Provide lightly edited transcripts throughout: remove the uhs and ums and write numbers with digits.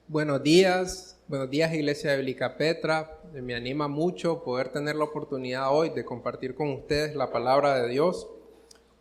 Buenos días Iglesia Bíblica Petra. Me anima mucho poder tener la oportunidad hoy de compartir con ustedes la palabra de Dios.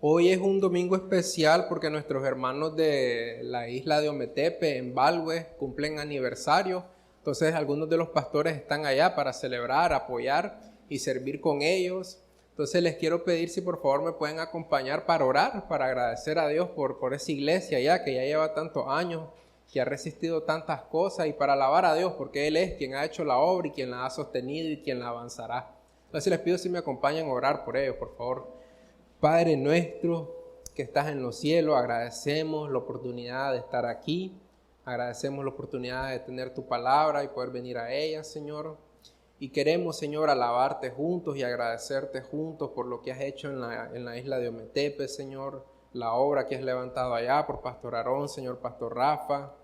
Hoy es un domingo especial porque nuestros hermanos de la isla de Ometepe, en Balwe, cumplen aniversario. Entonces algunos de los pastores están allá para celebrar, apoyar y servir con ellos. Entonces les quiero pedir si por favor me pueden acompañar para orar, para agradecer a Dios por esa iglesia que ya lleva tantos años, que ha resistido tantas cosas, y para alabar a Dios porque Él es quien ha hecho la obra y quien la ha sostenido y quien la avanzará. Entonces les pido si me acompañan a orar por ellos, por favor. Padre nuestro que estás en los cielos, agradecemos la oportunidad de estar aquí, agradecemos la oportunidad de tener tu palabra y poder venir a ella, Señor. Y queremos, Señor, alabarte juntos y agradecerte juntos por lo que has hecho en la isla de Ometepe, Señor, la obra que has levantado allá por Pastor Aarón, Señor, Pastor Rafa,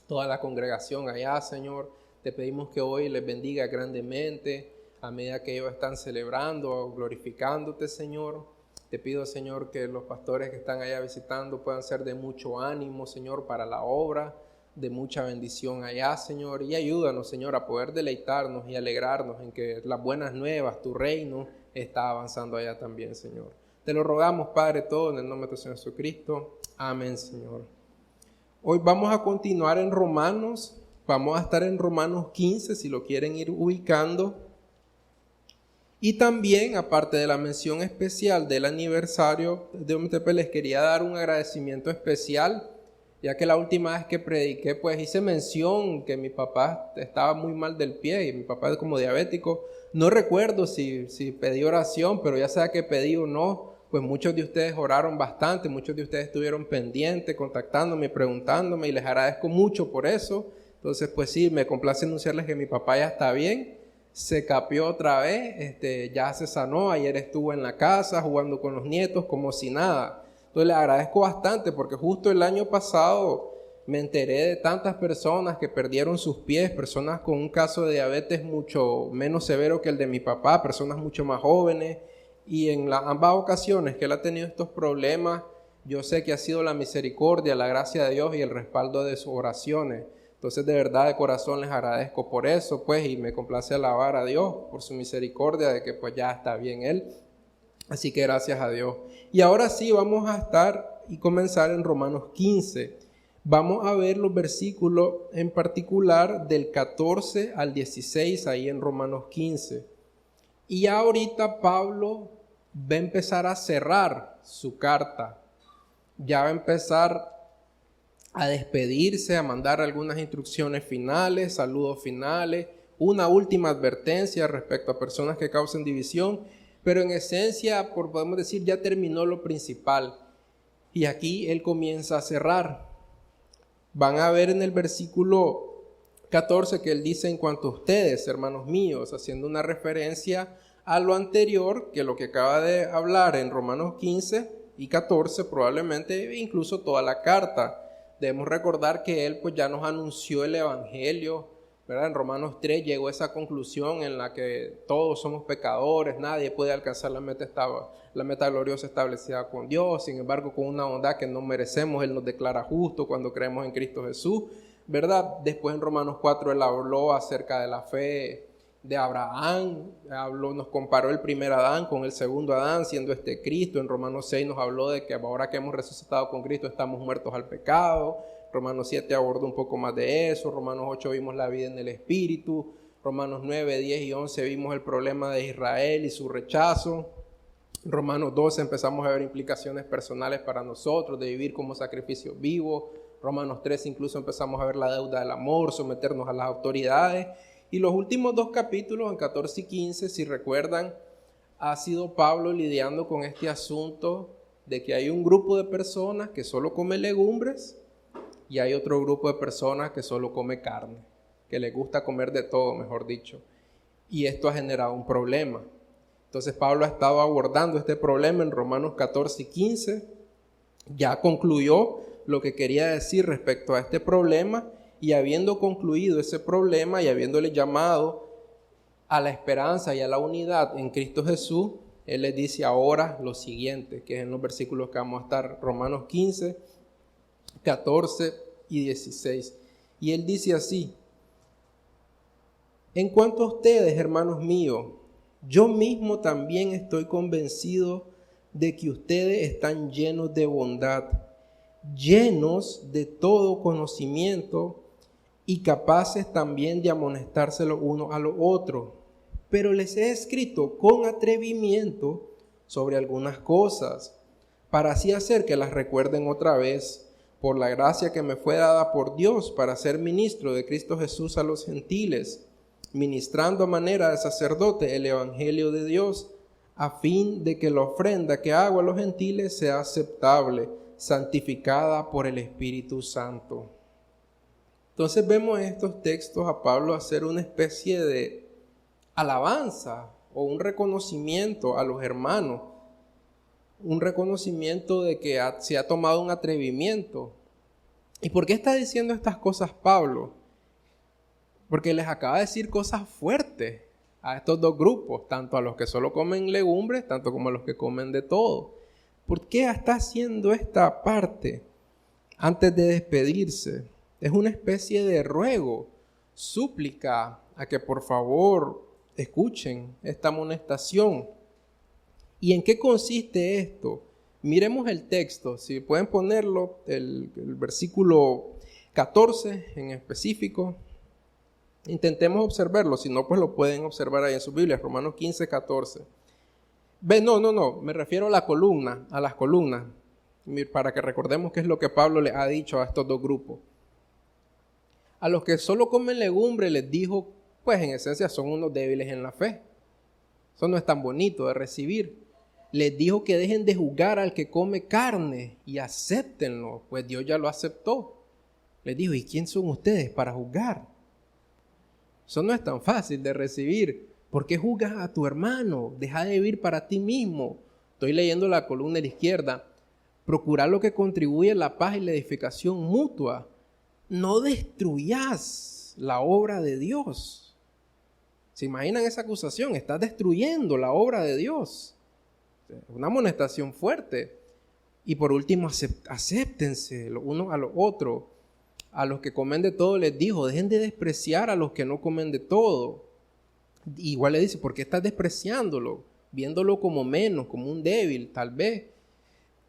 toda la congregación allá, Señor. Te pedimos que hoy les bendiga grandemente a medida que ellos están celebrando, glorificándote, Señor. Te pido, Señor, que los pastores que están allá visitando puedan ser de mucho ánimo, Señor, para la obra, de mucha bendición allá, Señor, y ayúdanos, Señor, a poder deleitarnos y alegrarnos en que las buenas nuevas, tu reino, está avanzando allá también, Señor. Te lo rogamos, Padre, todo en el nombre de tu Señor Jesucristo. Amén, Señor. Hoy vamos a continuar en Romanos, vamos a estar en Romanos 15, si lo quieren ir ubicando. Y también, aparte de la mención especial del aniversario de Ometepe, les quería dar un agradecimiento especial, ya que la última vez que prediqué, pues hice mención que mi papá estaba muy mal del pie y mi papá es como diabético. No recuerdo si pedí oración, pero ya sea que pedí o no, pues muchos de ustedes oraron bastante, muchos de ustedes estuvieron pendientes, contactándome, preguntándome, y les agradezco mucho por eso. Entonces, pues sí, me complace anunciarles que mi papá ya está bien, se capió otra vez, ya se sanó, ayer estuvo en la casa jugando con los nietos como si nada. Entonces le agradezco bastante porque justo el año pasado me enteré de tantas personas que perdieron sus pies, personas con un caso de diabetes mucho menos severo que el de mi papá, personas mucho más jóvenes, y en ambas ocasiones que él ha tenido estos problemas, yo sé que ha sido la misericordia, la gracia de Dios y el respaldo de sus oraciones. Entonces de verdad de corazón les agradezco por eso, pues, y me complace alabar a Dios por su misericordia de que pues ya está bien él. Así que gracias a Dios. Y ahora sí vamos a estar y comenzar en Romanos 15. Vamos a ver los versículos en particular del 14 al 16 ahí en Romanos 15. Y ya ahorita Pablo va a empezar a cerrar su carta. Ya va a empezar a despedirse, a mandar algunas instrucciones finales, saludos finales, una última advertencia respecto a personas que causen división. Pero en esencia, podemos decir, ya terminó lo principal. Y aquí él comienza a cerrar. Van a ver en el versículo 14 que él dice: en cuanto a ustedes, hermanos míos, haciendo una referencia a lo anterior, que lo que acaba de hablar en Romanos 15 y 14, probablemente incluso toda la carta. Debemos recordar que él pues ya nos anunció el evangelio, ¿verdad? En Romanos 3 llegó a esa conclusión en la que todos somos pecadores, nadie puede alcanzar la meta gloriosa establecida con Dios. Sin embargo, con una bondad que no merecemos, Él nos declara justo cuando creemos en Cristo Jesús, ¿verdad? Después en Romanos 4 Él habló acerca de la fe de Abraham, nos comparó el primer Adán con el segundo Adán, siendo Cristo. En Romanos 6 nos habló de que ahora que hemos resucitado con Cristo estamos muertos al pecado. Romanos 7 abordó un poco más de eso. Romanos 8 vimos la vida en el Espíritu. Romanos 9, 10 y 11 vimos el problema de Israel y su rechazo. Romanos 12 empezamos a ver implicaciones personales para nosotros de vivir como sacrificio vivo. Romanos 13 incluso empezamos a ver la deuda del amor, someternos a las autoridades. Y los últimos dos capítulos, en 14 y 15, si recuerdan, ha sido Pablo lidiando con este asunto de que hay un grupo de personas que solo come legumbres y hay otro grupo de personas que solo come carne, que les gusta comer de todo, mejor dicho. Y esto ha generado un problema. Entonces Pablo ha estado abordando este problema en Romanos 14 y 15. Ya concluyó lo que quería decir respecto a este problema, y habiendo concluido ese problema y habiéndole llamado a la esperanza y a la unidad en Cristo Jesús, Él les dice ahora lo siguiente, que es en los versículos que vamos a estar, Romanos 15, 14 y 16. Y él dice así: en cuanto a ustedes, hermanos míos, yo mismo también estoy convencido de que ustedes están llenos de bondad, llenos de todo conocimiento y capaces también de amonestarse los unos a los otros. Pero les he escrito con atrevimiento sobre algunas cosas, para así hacer que las recuerden otra vez, por la gracia que me fue dada por Dios para ser ministro de Cristo Jesús a los gentiles, ministrando a manera de sacerdote el evangelio de Dios, a fin de que la ofrenda que hago a los gentiles sea aceptable, santificada por el Espíritu Santo. Entonces vemos en estos textos a Pablo hacer una especie de alabanza o un reconocimiento a los hermanos, un reconocimiento de que se ha tomado un atrevimiento. ¿Y por qué está diciendo estas cosas Pablo? Porque les acaba de decir cosas fuertes a estos dos grupos, tanto a los que solo comen legumbres, tanto como a los que comen de todo. ¿Por qué está haciendo esta parte antes de despedirse? Es una especie de ruego, súplica a que por favor escuchen esta amonestación. ¿Y en qué consiste esto? Miremos el texto, si pueden ponerlo, el versículo 14 en específico. Intentemos observarlo, si no, pues lo pueden observar ahí en su Biblia, Romanos 15, 14. No, me refiero a las columnas, para que recordemos qué es lo que Pablo le ha dicho a estos dos grupos. A los que solo comen legumbre les dijo, pues en esencia son unos débiles en la fe. Eso no es tan bonito de recibir. Les dijo que dejen de juzgar al que come carne y acéptenlo, pues Dios ya lo aceptó. Les dijo, ¿y quién son ustedes para juzgar? Eso no es tan fácil de recibir. ¿Por qué juzgas a tu hermano? Deja de vivir para ti mismo. Estoy leyendo la columna de la izquierda. Procurar lo que contribuye a la paz y la edificación mutua. No destruyas la obra de Dios. ¿Se imaginan esa acusación? Estás destruyendo la obra de Dios. Una amonestación fuerte. Y por último, acéptense los unos a los otros. A los que comen de todo les dijo, dejen de despreciar a los que no comen de todo. Igual le dice, ¿por qué estás despreciándolo? Viéndolo como menos, como un débil, tal vez.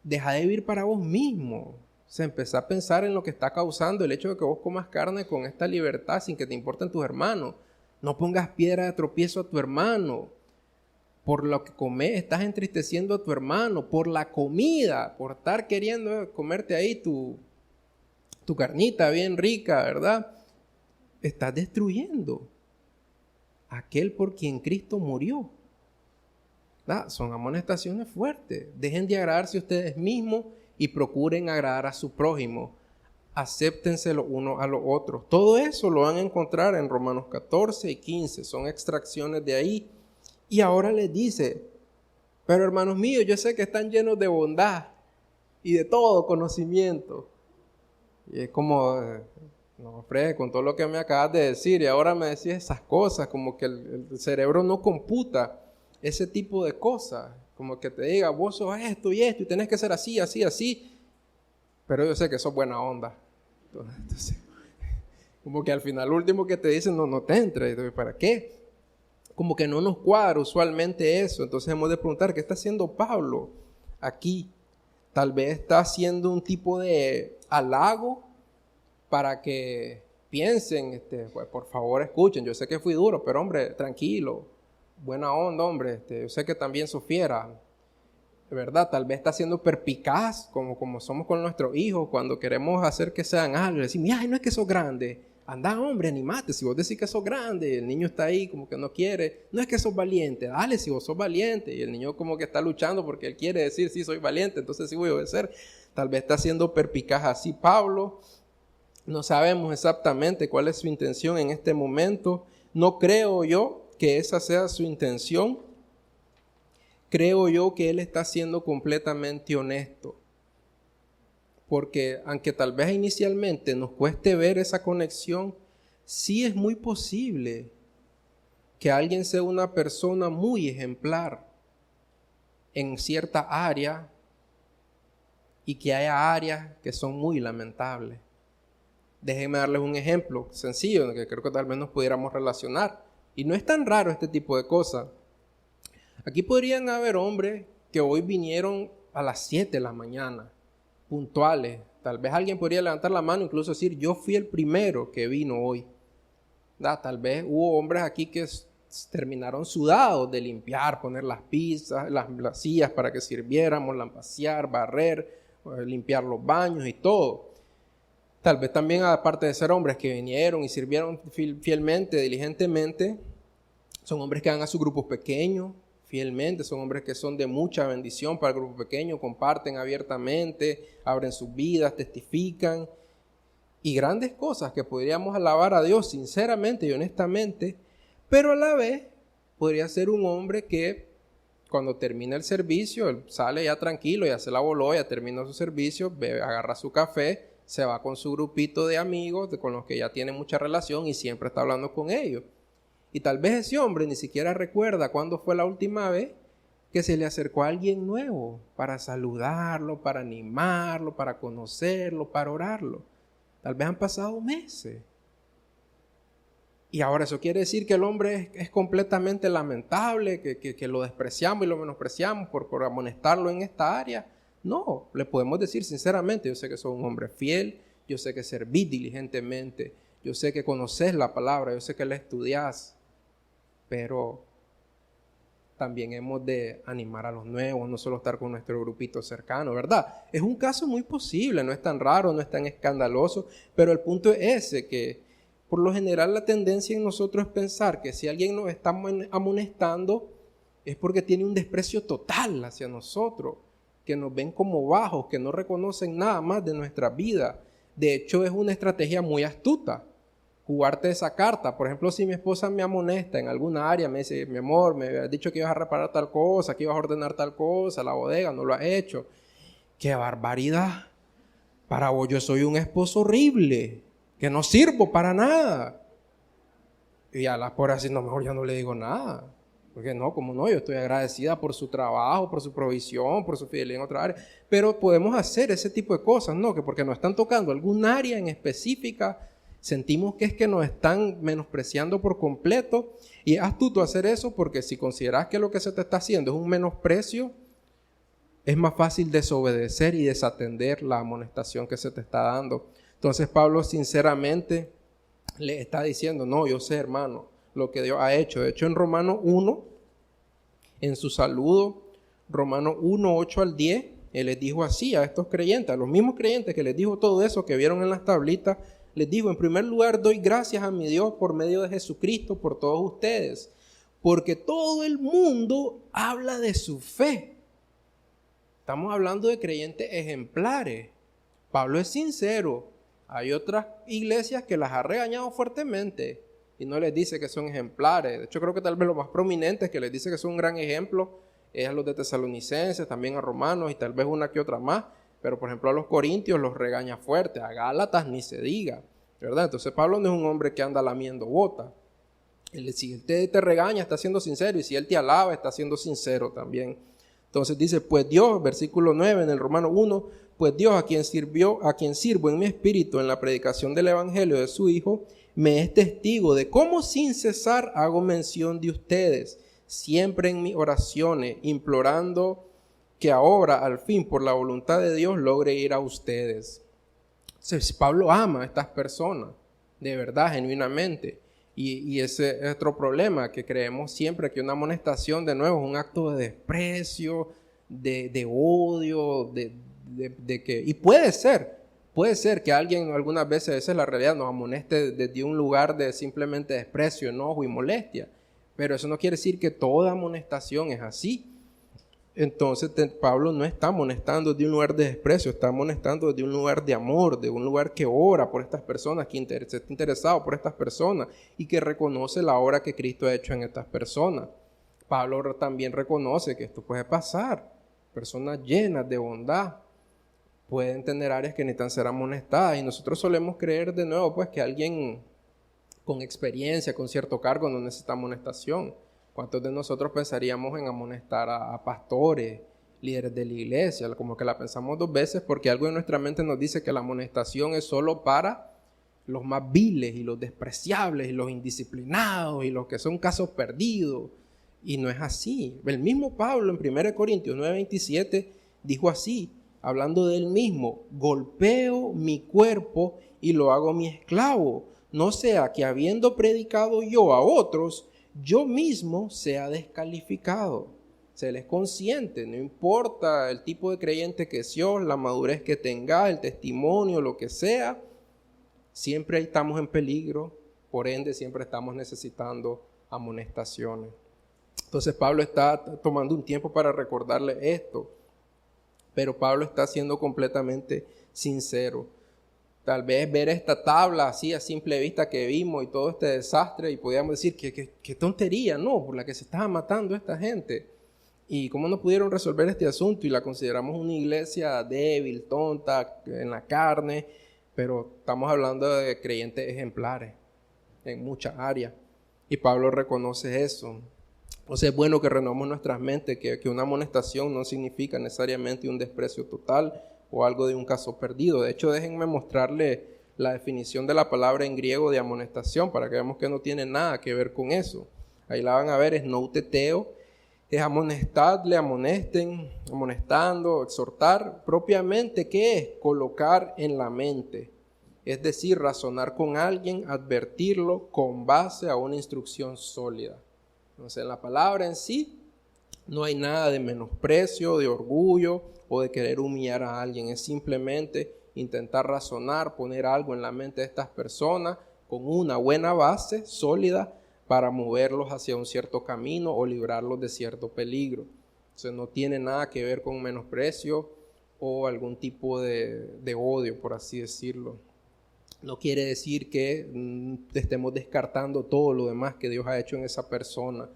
Deja de vivir para vos mismo. O sea, empezá a pensar en lo que está causando el hecho de que vos comas carne con esta libertad sin que te importen tus hermanos. No pongas piedra de tropiezo a tu hermano. Por lo que comes, estás entristeciendo a tu hermano. Por la comida, por estar queriendo comerte ahí tu carnita bien rica, ¿verdad? Estás destruyendo a aquel por quien Cristo murió. ¿Verdad? Son amonestaciones fuertes. Dejen de agradarse ustedes mismos y procuren agradar a su prójimo. Acéptense los unos a los otros. Todo eso lo van a encontrar en Romanos 14 y 15. Son extracciones de ahí. Y ahora les dice, pero hermanos míos, yo sé que están llenos de bondad y de todo conocimiento. Y es como, no, Fred, con todo lo que me acabas de decir y ahora me decís esas cosas, como que el cerebro no computa ese tipo de cosas, como que te diga, vos sos esto y tenés que ser así, así, así, pero yo sé que sos buena onda. Entonces, como que al final lo último que te dicen, no te entre, ¿para qué? Como que no nos cuadra usualmente eso, entonces hemos de preguntar, ¿qué está haciendo Pablo aquí? Tal vez está haciendo un tipo de halago para que piensen, pues por favor escuchen, yo sé que fui duro, pero hombre, tranquilo, buena onda, hombre, yo sé que también sufriera, de verdad, tal vez está siendo perspicaz, como somos con nuestros hijos, cuando queremos hacer que sean algo, decimos, ay, no es que sos grande, anda hombre, animate, si vos decís que sos grande, el niño está ahí como que no quiere, no es que sos valiente, dale si vos sos valiente, y el niño como que está luchando porque él quiere decir, sí, soy valiente, entonces sí voy a obedecer, tal vez está siendo perspicaz así Pablo, no sabemos exactamente cuál es su intención en este momento, no creo yo que esa sea su intención, creo yo que él está siendo completamente honesto. Porque aunque tal vez inicialmente nos cueste ver esa conexión, sí es muy posible que alguien sea una persona muy ejemplar en cierta área y que haya áreas que son muy lamentables. Déjenme darles un ejemplo sencillo en el que creo que tal vez nos pudiéramos relacionar. Y no es tan raro este tipo de cosas. Aquí podrían haber hombres que hoy vinieron a las 7 de la mañana, puntuales. Tal vez alguien podría levantar la mano, incluso decir, yo fui el primero que vino hoy. Tal vez hubo hombres aquí que terminaron sudados de limpiar, poner las pizzas, las sillas para que sirviéramos, lampasear, barrer, limpiar los baños y todo. Tal vez también, aparte de ser hombres que vinieron y sirvieron fielmente, diligentemente, son hombres que van a sus grupos pequeños, fielmente, son hombres que son de mucha bendición para el grupo pequeño, comparten abiertamente, abren sus vidas, testifican, y grandes cosas que podríamos alabar a Dios sinceramente y honestamente, pero a la vez podría ser un hombre que cuando termina el servicio, él sale ya tranquilo, ya se la voló, ya terminó su servicio, bebe, agarra su café, se va con su grupito de amigos con los que ya tiene mucha relación y siempre está hablando con ellos. Y tal vez ese hombre ni siquiera recuerda cuándo fue la última vez que se le acercó a alguien nuevo para saludarlo, para animarlo, para conocerlo, para orarlo. Tal vez han pasado meses. Y ahora eso quiere decir que el hombre es completamente lamentable, que lo despreciamos y lo menospreciamos por amonestarlo en esta área. No, le podemos decir sinceramente, yo sé que sos un hombre fiel, yo sé que servís diligentemente, yo sé que conoces la palabra, yo sé que la estudiás, pero también hemos de animar a los nuevos, no solo estar con nuestro grupito cercano, ¿verdad? Es un caso muy posible, no es tan raro, no es tan escandaloso, pero el punto es ese, que por lo general la tendencia en nosotros es pensar que si alguien nos está amonestando es porque tiene un desprecio total hacia nosotros, que nos ven como bajos, que no reconocen nada más de nuestra vida. De hecho, es una estrategia muy astuta jugarte esa carta. Por ejemplo, si mi esposa me amonesta en alguna área, me dice, mi amor, me habías dicho que ibas a reparar tal cosa, que ibas a ordenar tal cosa, la bodega, no lo has hecho. ¡Qué barbaridad! Para vos yo soy un esposo horrible, que no sirvo para nada. Y a las por así, no, mejor ya no le digo nada. Porque no, como no, yo estoy agradecida por su trabajo, por su provisión, por su fidelidad en otra área. Pero podemos hacer ese tipo de cosas, ¿no? Que porque nos están tocando algún área en específica, sentimos que es que nos están menospreciando por completo. Y es astuto hacer eso porque si consideras que lo que se te está haciendo es un menosprecio, es más fácil desobedecer y desatender la amonestación que se te está dando. Entonces Pablo sinceramente le está diciendo, no, yo sé, hermano, lo que Dios ha hecho. De hecho, en Romanos 1, en su saludo, Romanos 1, 8 al 10, él les dijo así a estos creyentes, a los mismos creyentes que les dijo todo eso que vieron en las tablitas, les dijo, en primer lugar, doy gracias a mi Dios por medio de Jesucristo por todos ustedes, porque todo el mundo habla de su fe. Estamos hablando de creyentes ejemplares. Pablo es sincero. Hay otras iglesias que las ha regañado fuertemente y no les dice que son ejemplares. De hecho, creo que tal vez lo más prominente es que les dice que son un gran ejemplo es a los de Tesalonicenses, también a Romanos y tal vez una que otra más. Pero, por ejemplo, a los Corintios los regaña fuerte, a Gálatas ni se diga, ¿verdad? Entonces, Pablo no es un hombre que anda lamiendo botas. Si él te regaña, está siendo sincero, y si él te alaba, está siendo sincero también. Entonces dice, pues Dios, versículo 9 en el Romano 1, pues Dios a quien sirvo en mi espíritu en la predicación del evangelio de su Hijo, me es testigo de cómo sin cesar hago mención de ustedes, siempre en mis oraciones, implorando que ahora, al fin, por la voluntad de Dios, logre ir a ustedes. Entonces, Pablo ama a estas personas, de verdad, genuinamente. Y ese es otro problema, que creemos siempre que una amonestación, de nuevo, es un acto de desprecio, de odio, y puede ser que alguien algunas veces, esa es la realidad, nos amoneste desde un lugar de simplemente desprecio, enojo y molestia. Pero eso no quiere decir que toda amonestación es así. Entonces Pablo no está amonestando de un lugar de desprecio, está amonestando de un lugar de amor, de un lugar que ora por estas personas, que está interesado por estas personas y que reconoce la obra que Cristo ha hecho en estas personas. Pablo también reconoce que esto puede pasar. Personas llenas de bondad pueden tener áreas que necesitan ser amonestadas y nosotros solemos creer de nuevo pues que alguien con experiencia, con cierto cargo no necesita amonestación. ¿Cuántos de nosotros pensaríamos en amonestar a pastores, líderes de la iglesia? Como que la pensamos dos veces porque algo en nuestra mente nos dice que la amonestación es solo para los más viles y los despreciables y los indisciplinados y los que son casos perdidos. Y no es así. El mismo Pablo en 1 Corintios 9:27 dijo así, hablando de él mismo: golpeo mi cuerpo y lo hago mi esclavo, no sea que habiendo predicado yo a otros, yo mismo sea descalificado. Se les consciente, no importa el tipo de creyente que seas, la madurez que tengas, el testimonio, lo que sea, siempre estamos en peligro, por ende siempre estamos necesitando amonestaciones. Entonces Pablo está tomando un tiempo para recordarle esto, pero Pablo está siendo completamente sincero. Tal vez ver esta tabla así a simple vista que vimos y todo este desastre, y podíamos decir que tontería, ¿no? Por la que se estaba matando esta gente. Y cómo no pudieron resolver este asunto, y la consideramos una iglesia débil, tonta, en la carne, pero estamos hablando de creyentes ejemplares en muchas áreas. Y Pablo reconoce eso. Entonces es bueno que renovemos nuestras mentes, que una amonestación no significa necesariamente un desprecio total o algo de un caso perdido. De hecho, déjenme mostrarle la definición de la palabra en griego de amonestación para que veamos que no tiene nada que ver con eso. Ahí la van a ver, es nouteteo, es amonestadle, amonesten, amonestando, exhortar. Propiamente, ¿qué es? Colocar en la mente. Es decir, razonar con alguien, advertirlo con base a una instrucción sólida. Entonces, en la palabra en sí no hay nada de menosprecio, de orgullo o de querer humillar a alguien. Es simplemente intentar razonar, poner algo en la mente de estas personas con una buena base sólida para moverlos hacia un cierto camino o librarlos de cierto peligro. Entonces, no tiene nada que ver con menosprecio o algún tipo de odio, por así decirlo. No quiere decir que estemos descartando todo lo demás que Dios ha hecho en esa persona.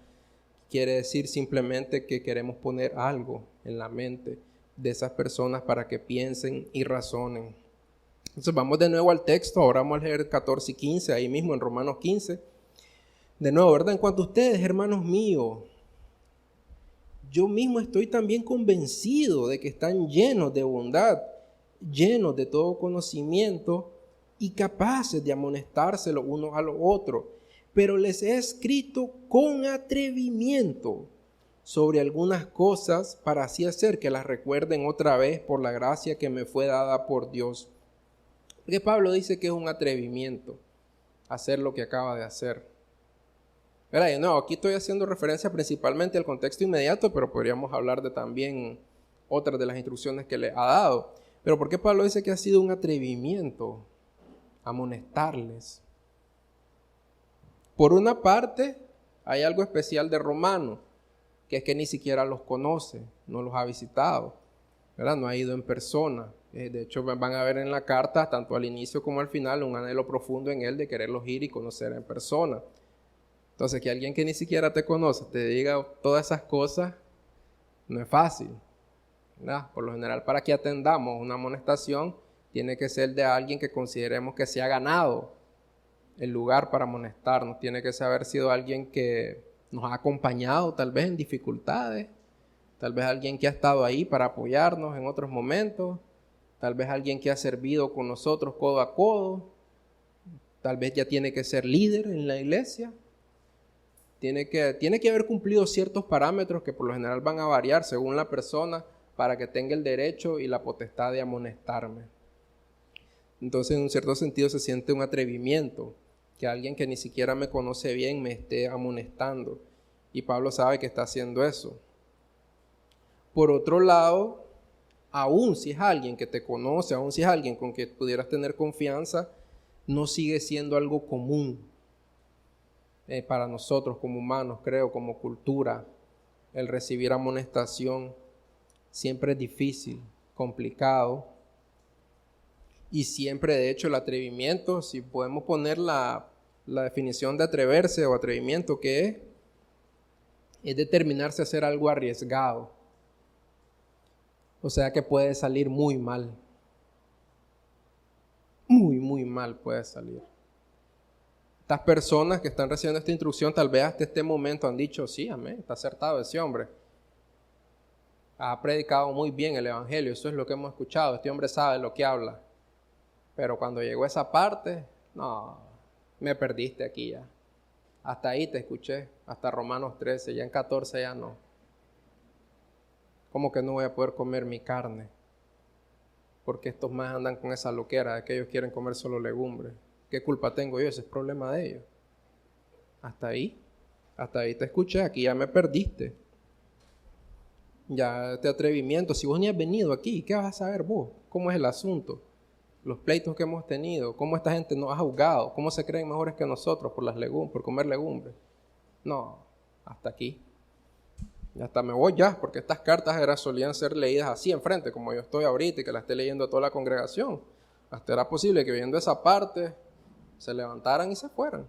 Quiere decir simplemente que queremos poner algo en la mente de esas personas para que piensen y razonen. Entonces vamos de nuevo al texto. Ahora vamos a leer 14 y 15, ahí mismo en Romanos 15. De nuevo, ¿verdad? En cuanto a ustedes, hermanos míos, yo mismo estoy también convencido de que están llenos de bondad, llenos de todo conocimiento y capaces de amonestarse los unos a los otros, pero les he escrito con atrevimiento sobre algunas cosas para así hacer que las recuerden otra vez por la gracia que me fue dada por Dios. Porque Pablo dice que es un atrevimiento hacer lo que acaba de hacer. ¿Verdad? No, aquí estoy haciendo referencia principalmente al contexto inmediato, pero podríamos hablar de también otras de las instrucciones que le ha dado. Pero ¿por qué Pablo dice que ha sido un atrevimiento amonestarles? Por una parte, hay algo especial de Romano, que es que ni siquiera los conoce, no los ha visitado, ¿verdad? No ha ido en persona. De hecho, van a ver en la carta, tanto al inicio como al final, un anhelo profundo en él de quererlos ir y conocer en persona. Entonces, que alguien que ni siquiera te conoce te diga todas esas cosas, no es fácil, ¿verdad? Por lo general, para que atendamos una amonestación, tiene que ser de alguien que consideremos que se ha ganado el lugar para amonestarnos. Tiene que haber sido alguien que nos ha acompañado tal vez en dificultades, tal vez alguien que ha estado ahí para apoyarnos en otros momentos, tal vez alguien que ha servido con nosotros codo a codo, tal vez ya tiene que ser líder en la iglesia. Tiene que haber cumplido ciertos parámetros que por lo general van a variar según la persona para que tenga el derecho y la potestad de amonestarme. Entonces, en un cierto sentido, se siente un atrevimiento que alguien que ni siquiera me conoce bien me esté amonestando. Y Pablo sabe que está haciendo eso. Por otro lado, aún si es alguien que te conoce, aún si es alguien con quien pudieras tener confianza, no sigue siendo algo común para nosotros como humanos, creo, como cultura. El recibir amonestación siempre es difícil, complicado. Y siempre, de hecho, el atrevimiento, si podemos poner la definición de atreverse o atrevimiento, ¿qué es determinarse a hacer algo arriesgado. O sea que puede salir muy mal. Muy mal puede salir. Estas personas que están recibiendo esta instrucción, tal vez hasta este momento han dicho, sí, amén, está acertado ese hombre. Ha predicado muy bien el evangelio, eso es lo que hemos escuchado, este hombre sabe lo que habla. Pero cuando llegó a esa parte, No, me perdiste aquí ya. Hasta ahí te escuché, hasta Romanos 13, ya en 14 ya no. ¿Cómo que no voy a poder comer mi carne? Porque estos más andan con esa loquera de que ellos quieren comer solo legumbres. ¿Qué culpa tengo yo? Ese es problema de ellos. Hasta ahí te escuché, aquí ya me perdiste. Ya este atrevimiento, si vos ni has venido aquí, ¿qué vas a saber vos? ¿Cómo es el asunto? Los pleitos que hemos tenido, cómo esta gente nos ha juzgado, cómo se creen mejores que nosotros por comer legumbres. No, hasta aquí. Y hasta me voy ya, porque estas cartas solían ser leídas así enfrente, como yo estoy ahorita y que la esté leyendo a toda la congregación. Hasta era posible que viendo esa parte se levantaran y se fueran.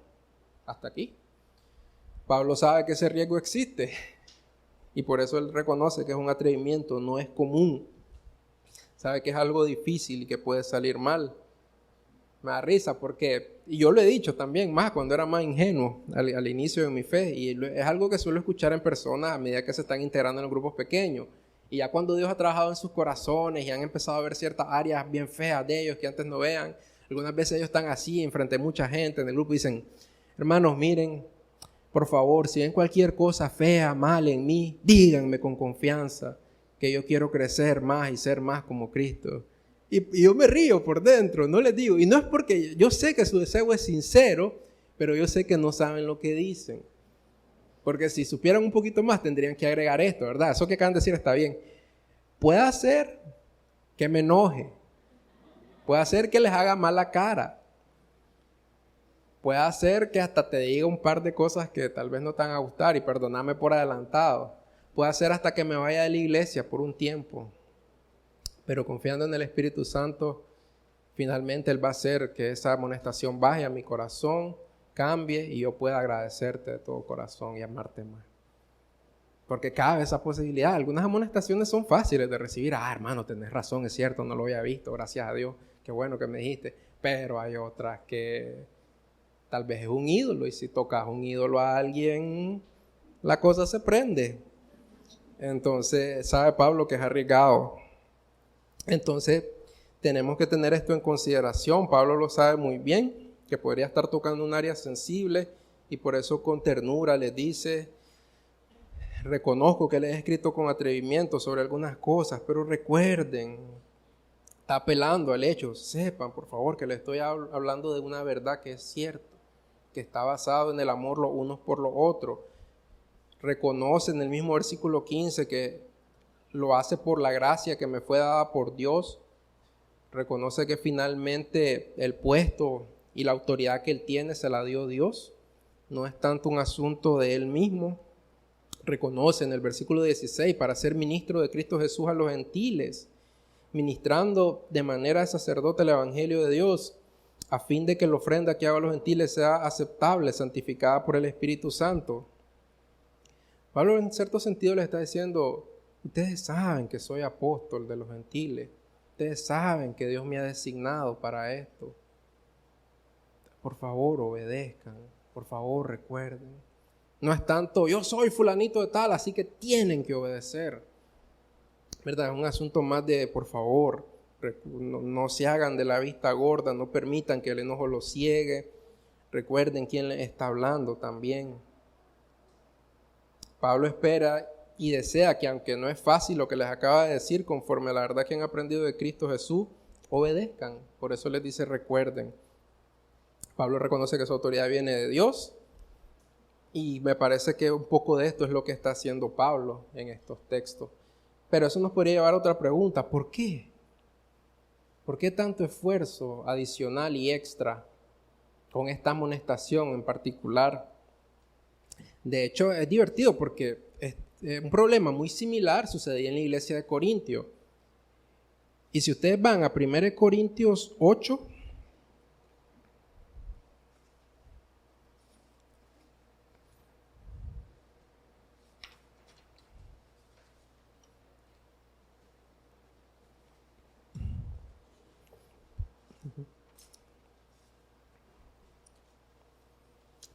Hasta aquí. Pablo sabe que ese riesgo existe y por eso él reconoce que es un atrevimiento, no es común. Sabe que es algo difícil y que puede salir mal. Me da risa porque, y yo lo he dicho también, más cuando era más ingenuo al inicio de mi fe, y es algo que suelo escuchar en personas a medida que se están integrando en los grupos pequeños. Y ya cuando Dios ha trabajado en sus corazones y han empezado a ver ciertas áreas bien feas de ellos que antes no vean, algunas veces ellos están así enfrente de mucha gente en el grupo y dicen, hermanos, miren, por favor, si ven cualquier cosa fea, mal en mí, díganme con confianza que yo quiero crecer más y ser más como Cristo. Y yo me río por dentro, no les digo. Y no es porque yo sé que su deseo es sincero, pero yo sé que no saben lo que dicen. Porque si supieran un poquito más tendrían que agregar esto, ¿verdad? Eso que acaban de decir está bien. Puede ser que me enoje. Puede ser que les haga mala cara. Puede hacer que hasta te diga un par de cosas que tal vez no te van a gustar y perdóname por adelantado. Puede hacer hasta que me vaya de la iglesia por un tiempo. Pero confiando en el Espíritu Santo, finalmente Él va a hacer que esa amonestación baje a mi corazón, cambie y yo pueda agradecerte de todo corazón y amarte más. Porque cabe esa posibilidad. Algunas amonestaciones son fáciles de recibir. Hermano, tenés razón, es cierto, no lo había visto, gracias a Dios, qué bueno que me dijiste. Pero hay otras que tal vez es un ídolo y si tocas un ídolo a alguien, la cosa se prende. Entonces, sabe Pablo que es arriesgado. Entonces, tenemos que tener esto en consideración. Pablo lo sabe muy bien, que podría estar tocando un área sensible y por eso con ternura les dice, reconozco que les he escrito con atrevimiento sobre algunas cosas, pero recuerden, está apelando al hecho, sepan por favor que les estoy hablando de una verdad que es cierta, que está basado en el amor los unos por los otros. Reconoce en el mismo versículo 15 que lo hace por la gracia que me fue dada por Dios. Reconoce que finalmente el puesto y la autoridad que él tiene se la dio Dios. No es tanto un asunto de él mismo. Reconoce en el versículo 16 para ser ministro de Cristo Jesús a los gentiles, ministrando de manera de sacerdote el evangelio de Dios, a fin de que la ofrenda que haga a los gentiles sea aceptable, santificada por el Espíritu Santo. Pablo en cierto sentido le está diciendo, ustedes saben que soy apóstol de los gentiles. Ustedes saben que Dios me ha designado para esto. Por favor, obedezcan. Por favor, recuerden. No es tanto, yo soy fulanito de tal, así que tienen que obedecer. ¿Verdad? Es un asunto más de, por favor, no se hagan de la vista gorda, no permitan que el enojo los ciegue. Recuerden quién les está hablando también. Pablo espera y desea que, aunque no es fácil lo que les acaba de decir, conforme a la verdad que han aprendido de Cristo Jesús, obedezcan. Por eso les dice recuerden. Pablo reconoce que su autoridad viene de Dios y me parece que un poco de esto es lo que está haciendo Pablo en estos textos. Pero eso nos podría llevar a otra pregunta. ¿Por qué? ¿Por qué tanto esfuerzo adicional y extra con esta amonestación en particular? De hecho, es divertido porque un problema muy similar sucedía en la iglesia de Corintio. Y si ustedes van a 1 Corintios 8,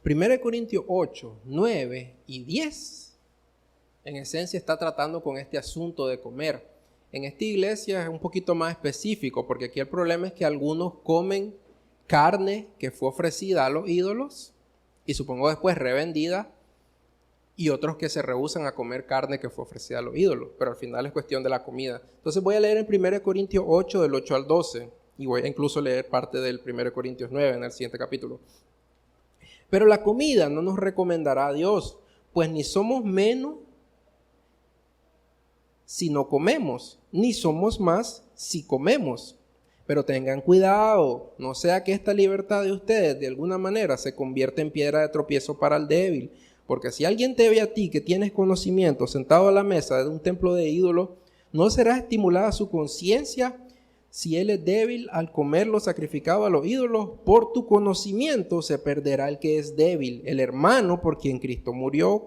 Primero Corintios 8, 9 y 10, en esencia está tratando con este asunto de comer. En esta iglesia es un poquito más específico, porque aquí el problema es que algunos comen carne que fue ofrecida a los ídolos y supongo después revendida, y otros que se rehúsan a comer carne que fue ofrecida a los ídolos, pero al final es cuestión de la comida. Entonces voy a leer en 1 Corintios 8 del 8 al 12 y voy a incluso leer parte del 1 Corintios 9 en el siguiente capítulo. Pero la comida no nos recomendará a Dios, pues ni somos menos si no comemos, ni somos más si comemos. Pero tengan cuidado, no sea que esta libertad de ustedes de alguna manera se convierta en piedra de tropiezo para el débil. Porque si alguien te ve a ti que tienes conocimiento sentado a la mesa de un templo de ídolos, ¿no será estimulada su conciencia si él es débil al comer lo sacrificado a los ídolos? Por tu conocimiento se perderá el que es débil, el hermano por quien Cristo murió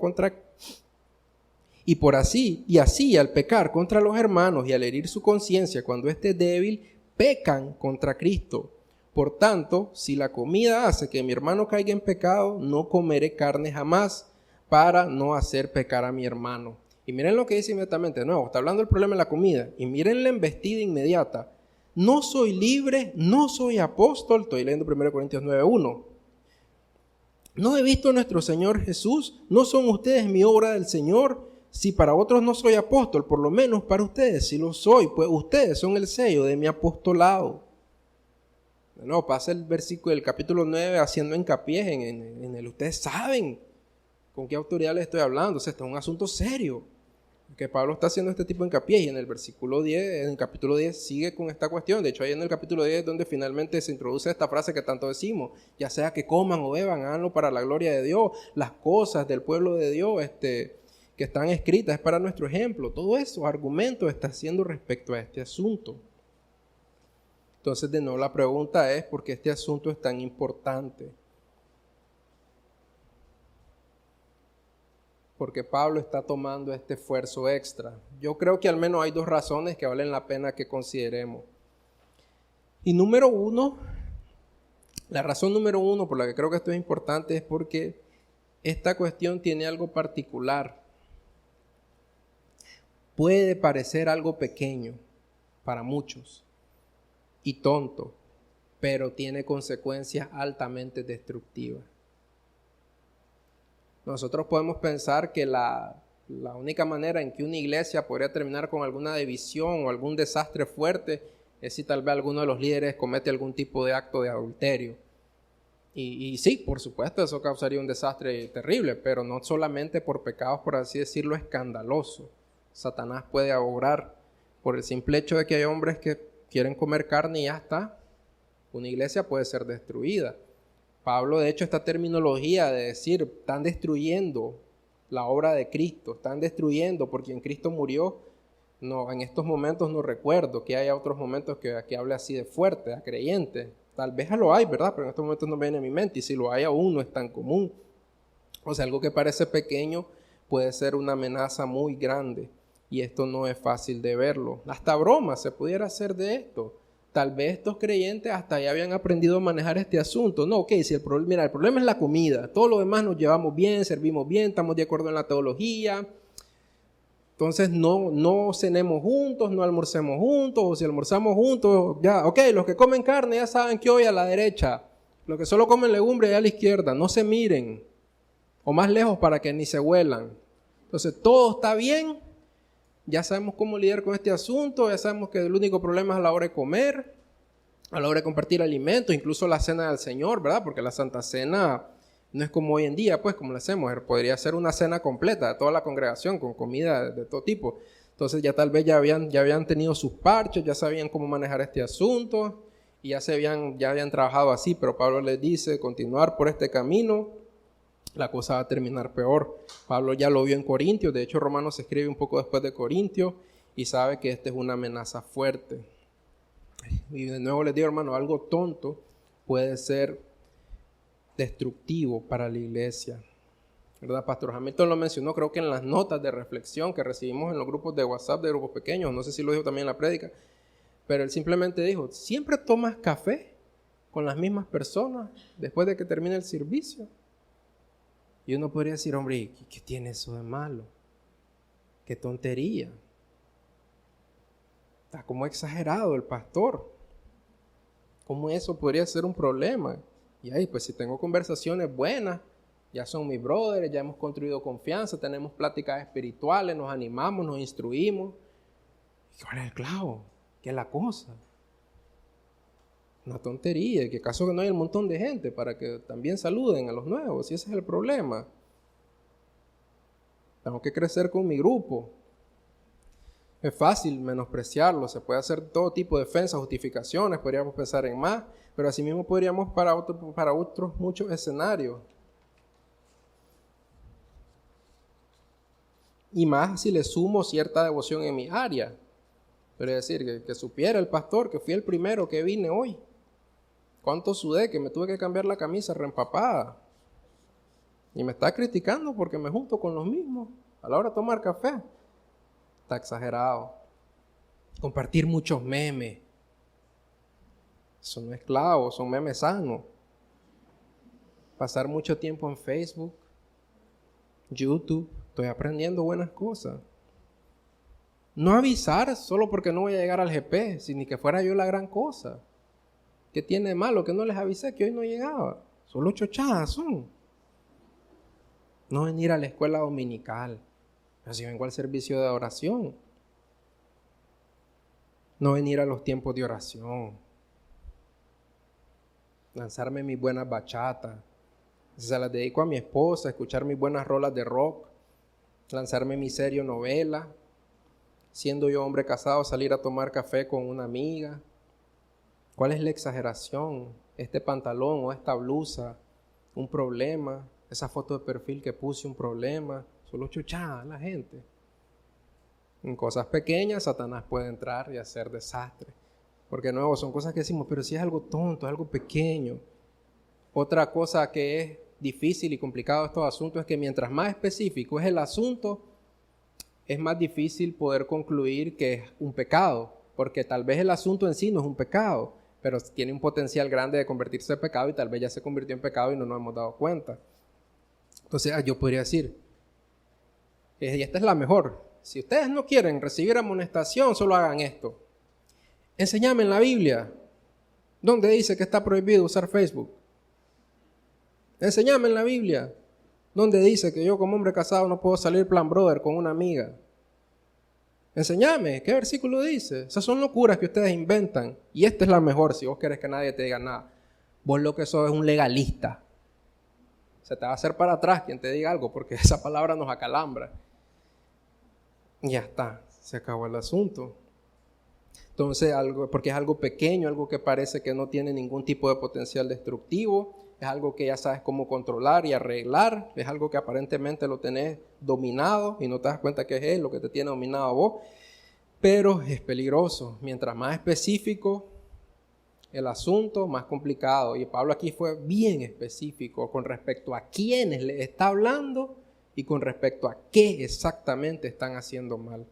y así al pecar contra los hermanos y al herir su conciencia cuando esté débil, pecan contra Cristo. Por tanto, si la comida hace que mi hermano caiga en pecado, no comeré carne jamás para no hacer pecar a mi hermano. Y miren lo que dice inmediatamente, de nuevo, está hablando del problema de la comida. Y miren la embestida inmediata. No soy libre, no soy apóstol. Estoy leyendo 1 Corintios 9:1. ¿No he visto a nuestro Señor Jesús? ¿No son ustedes mi obra del Señor? Si para otros no soy apóstol, por lo menos para ustedes sí lo soy, pues ustedes son el sello de mi apostolado. No, pasa el versículo del capítulo 9 haciendo hincapié en el ustedes saben con qué autoridad les estoy hablando. O sea, esto es un asunto serio que Pablo está haciendo este tipo de hincapié, y en el versículo 10, en el capítulo 10 sigue con esta cuestión. De hecho, ahí en el capítulo 10 es donde finalmente se introduce esta frase que tanto decimos, ya sea que coman o beban, háganlo para la gloria de Dios. Las cosas del pueblo de Dios que están escritas es para nuestro ejemplo. Todo eso, argumento está haciendo respecto a este asunto. Entonces, de nuevo, la pregunta es, ¿por qué este asunto es tan importante? Porque Pablo está tomando este esfuerzo extra. Yo creo que al menos hay dos razones que valen la pena que consideremos. Y la razón número uno por la que creo que esto es importante es porque esta cuestión tiene algo particular. Puede parecer algo pequeño para muchos y tonto, pero tiene consecuencias altamente destructivas. Nosotros podemos pensar que la única manera en que una iglesia podría terminar con alguna división o algún desastre fuerte es si tal vez alguno de los líderes comete algún tipo de acto de adulterio. Y sí, por supuesto, eso causaría un desastre terrible, pero no solamente por pecados, por así decirlo, escandalosos. Satanás puede obrar por el simple hecho de que hay hombres que quieren comer carne y ya está. Una iglesia puede ser destruida. Pablo, de hecho, esta terminología de decir, están destruyendo la obra de Cristo, están destruyendo por quien Cristo murió. No, en estos momentos no recuerdo que haya otros momentos que hable así de fuerte a creyentes. Tal vez lo hay, ¿verdad? Pero en estos momentos no viene a mi mente, y si lo hay aún no es tan común. O sea, algo que parece pequeño puede ser una amenaza muy grande, y esto no es fácil de verlo. Hasta broma se pudiera hacer de esto. Tal vez estos creyentes hasta ya habían aprendido a manejar este asunto. No, ok, si el problema es la comida. Todo lo demás nos llevamos bien, servimos bien, estamos de acuerdo en la teología. Entonces no cenemos juntos, no almorcemos juntos, o si almorzamos juntos, ya, ok, los que comen carne ya saben que hoy a la derecha, los que solo comen legumbres ya a la izquierda, no se miren, o más lejos para que ni se huelan. Entonces todo está bien. Ya sabemos cómo lidiar con este asunto, ya sabemos que el único problema es a la hora de comer, a la hora de compartir alimentos, incluso la cena del Señor, ¿verdad? Porque la Santa Cena no es como hoy en día, pues, como la hacemos. Podría ser una cena completa de toda la congregación, con comida de todo tipo. Entonces ya tal vez ya habían tenido sus parches, ya sabían cómo manejar este asunto, y ya habían trabajado así, pero Pablo les dice, continuar por este camino, la cosa va a terminar peor. Pablo ya lo vio en Corintios, de hecho Romanos se escribe un poco después de Corintios y sabe que esta es una amenaza fuerte. Y de nuevo les digo, hermano, algo tonto puede ser destructivo para la iglesia. ¿Verdad? Pastor Hamilton lo mencionó, creo que en las notas de reflexión que recibimos en los grupos de WhatsApp de grupos pequeños, no sé si lo dijo también en la prédica, pero él simplemente dijo, ¿siempre tomas café con las mismas personas después de que termine el servicio? Y uno podría decir, hombre, ¿qué tiene eso de malo? ¡Qué tontería! Está como exagerado el pastor. ¿Cómo eso podría ser un problema? Y ahí, pues si tengo conversaciones buenas, ya son mis brothers, ya hemos construido confianza, tenemos pláticas espirituales, nos animamos, nos instruimos. ¿Cuál es el clavo? ¿Qué es la cosa? Una tontería, que acaso que no hay un montón de gente para que también saluden a los nuevos, y ese es el problema. Tengo que crecer con mi grupo. Es fácil menospreciarlo, se puede hacer todo tipo de defensas, justificaciones, podríamos pensar en más, pero asimismo podríamos para otros muchos escenarios. Y más si le sumo cierta devoción en mi área. Quiere decir, que supiera el pastor que fui el primero que vine hoy. ¿Cuánto sudé? Que me tuve que cambiar la camisa reempapada. Y me está criticando porque me junto con los mismos a la hora de tomar café. Está exagerado. Compartir muchos memes. Eso no es clavo, son memes sanos. Pasar mucho tiempo en Facebook, YouTube. Estoy aprendiendo buenas cosas. No avisar solo porque no voy a llegar al GP, si ni que fuera yo la gran cosa. ¿Qué tiene de malo que no les avisé que hoy no llegaba? Solo chochadas son. No venir a la escuela dominical, pero si vengo al servicio de oración. No venir a los tiempos de oración. Lanzarme mis buenas bachatas. Se las dedico a mi esposa, escuchar mis buenas rolas de rock. Lanzarme mi serio novela. Siendo yo hombre casado, salir a tomar café con una amiga. ¿Cuál es la exageración? Este pantalón o esta blusa, un problema. Esa foto de perfil que puse, un problema. Solo chuchada la gente. En cosas pequeñas, Satanás puede entrar y hacer desastre. Porque de nuevo, son cosas que decimos, pero si es algo tonto, es algo pequeño. Otra cosa que es difícil y complicado de estos asuntos es que mientras más específico es el asunto, es más difícil poder concluir que es un pecado. Porque tal vez el asunto en sí no es un pecado, pero tiene un potencial grande de convertirse en pecado y tal vez ya se convirtió en pecado y no nos hemos dado cuenta. Entonces yo podría decir, y esta es la mejor, si ustedes no quieren recibir amonestación, solo hagan esto. Enséñame en la Biblia, ¿dónde dice que está prohibido usar Facebook? Enséñame en la Biblia, ¿dónde dice que yo como hombre casado no puedo salir plan brother con una amiga? Enséñame, ¿qué versículo dice? Esas son locuras que ustedes inventan. Y esta es la mejor, si vos querés que nadie te diga nada. Vos lo que sos es un legalista. Se te va a hacer para atrás quien te diga algo, porque esa palabra nos acalambra. Y ya está, se acabó el asunto. Entonces, porque es algo pequeño, algo que parece que no tiene ningún tipo de potencial destructivo, es algo que ya sabes cómo controlar y arreglar, es algo que aparentemente lo tenés dominado y no te das cuenta que es él lo que te tiene dominado a vos, pero es peligroso. Mientras más específico el asunto, más complicado. Y Pablo aquí fue bien específico con respecto a quiénes le está hablando y con respecto a qué exactamente están haciendo mal.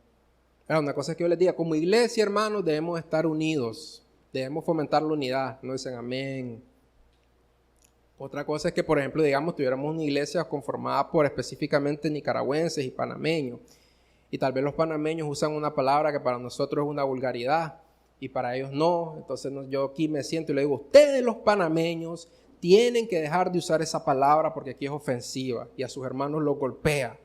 Una cosa es que yo les diga, como iglesia, hermanos, debemos estar unidos, debemos fomentar la unidad, no dicen amén. Otra cosa es que, por ejemplo, digamos, tuviéramos una iglesia conformada por específicamente nicaragüenses y panameños, y tal vez los panameños usan una palabra que para nosotros es una vulgaridad, y para ellos no. Entonces yo aquí me siento y le digo, ustedes los panameños tienen que dejar de usar esa palabra porque aquí es ofensiva, y a sus hermanos los golpea.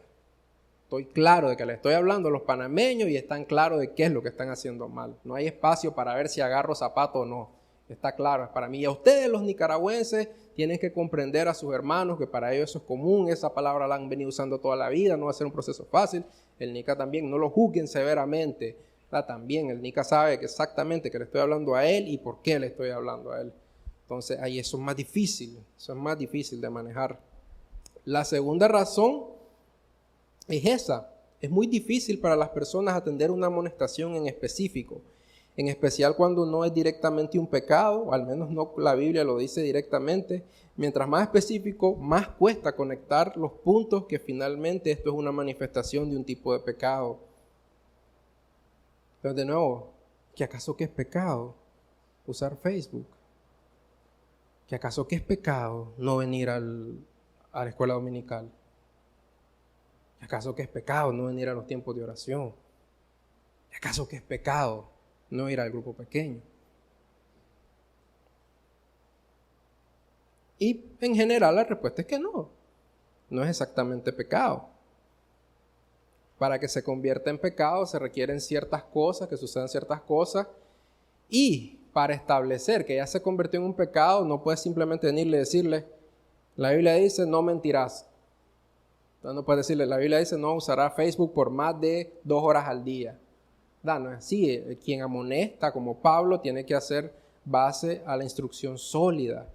Estoy claro de que le estoy hablando a los panameños y están claros de qué es lo que están haciendo mal. No hay espacio para ver si agarro zapato o no. Está claro, es para mí. Y a ustedes los nicaragüenses tienen que comprender a sus hermanos que para ellos eso es común. Esa palabra la han venido usando toda la vida, no va a ser un proceso fácil. El nica también, no lo juzguen severamente. También el nica sabe que exactamente que le estoy hablando a él y por qué le estoy hablando a él. Entonces ahí eso es más difícil de manejar. La segunda razón es esa. Es muy difícil para las personas atender una amonestación en específico, en especial cuando no es directamente un pecado, o al menos no la Biblia lo dice directamente. Mientras más específico, más cuesta conectar los puntos que finalmente esto es una manifestación de un tipo de pecado. Pero de nuevo, ¿que acaso qué es pecado? Usar Facebook. ¿Que acaso qué es pecado? No venir a la escuela dominical. ¿Acaso que es pecado no venir a los tiempos de oración? ¿Acaso que es pecado no ir al grupo pequeño? Y en general la respuesta es que no es exactamente pecado. Para que se convierta en pecado se requieren ciertas cosas, que sucedan ciertas cosas, y para establecer que ya se convirtió en un pecado, no puedes simplemente venirle y decirle, la Biblia dice no mentirás. Entonces no puedes decirle, la Biblia dice no usarás Facebook por más de 2 horas al día. No es así. Quien amonesta, como Pablo, tiene que hacer base a la instrucción sólida.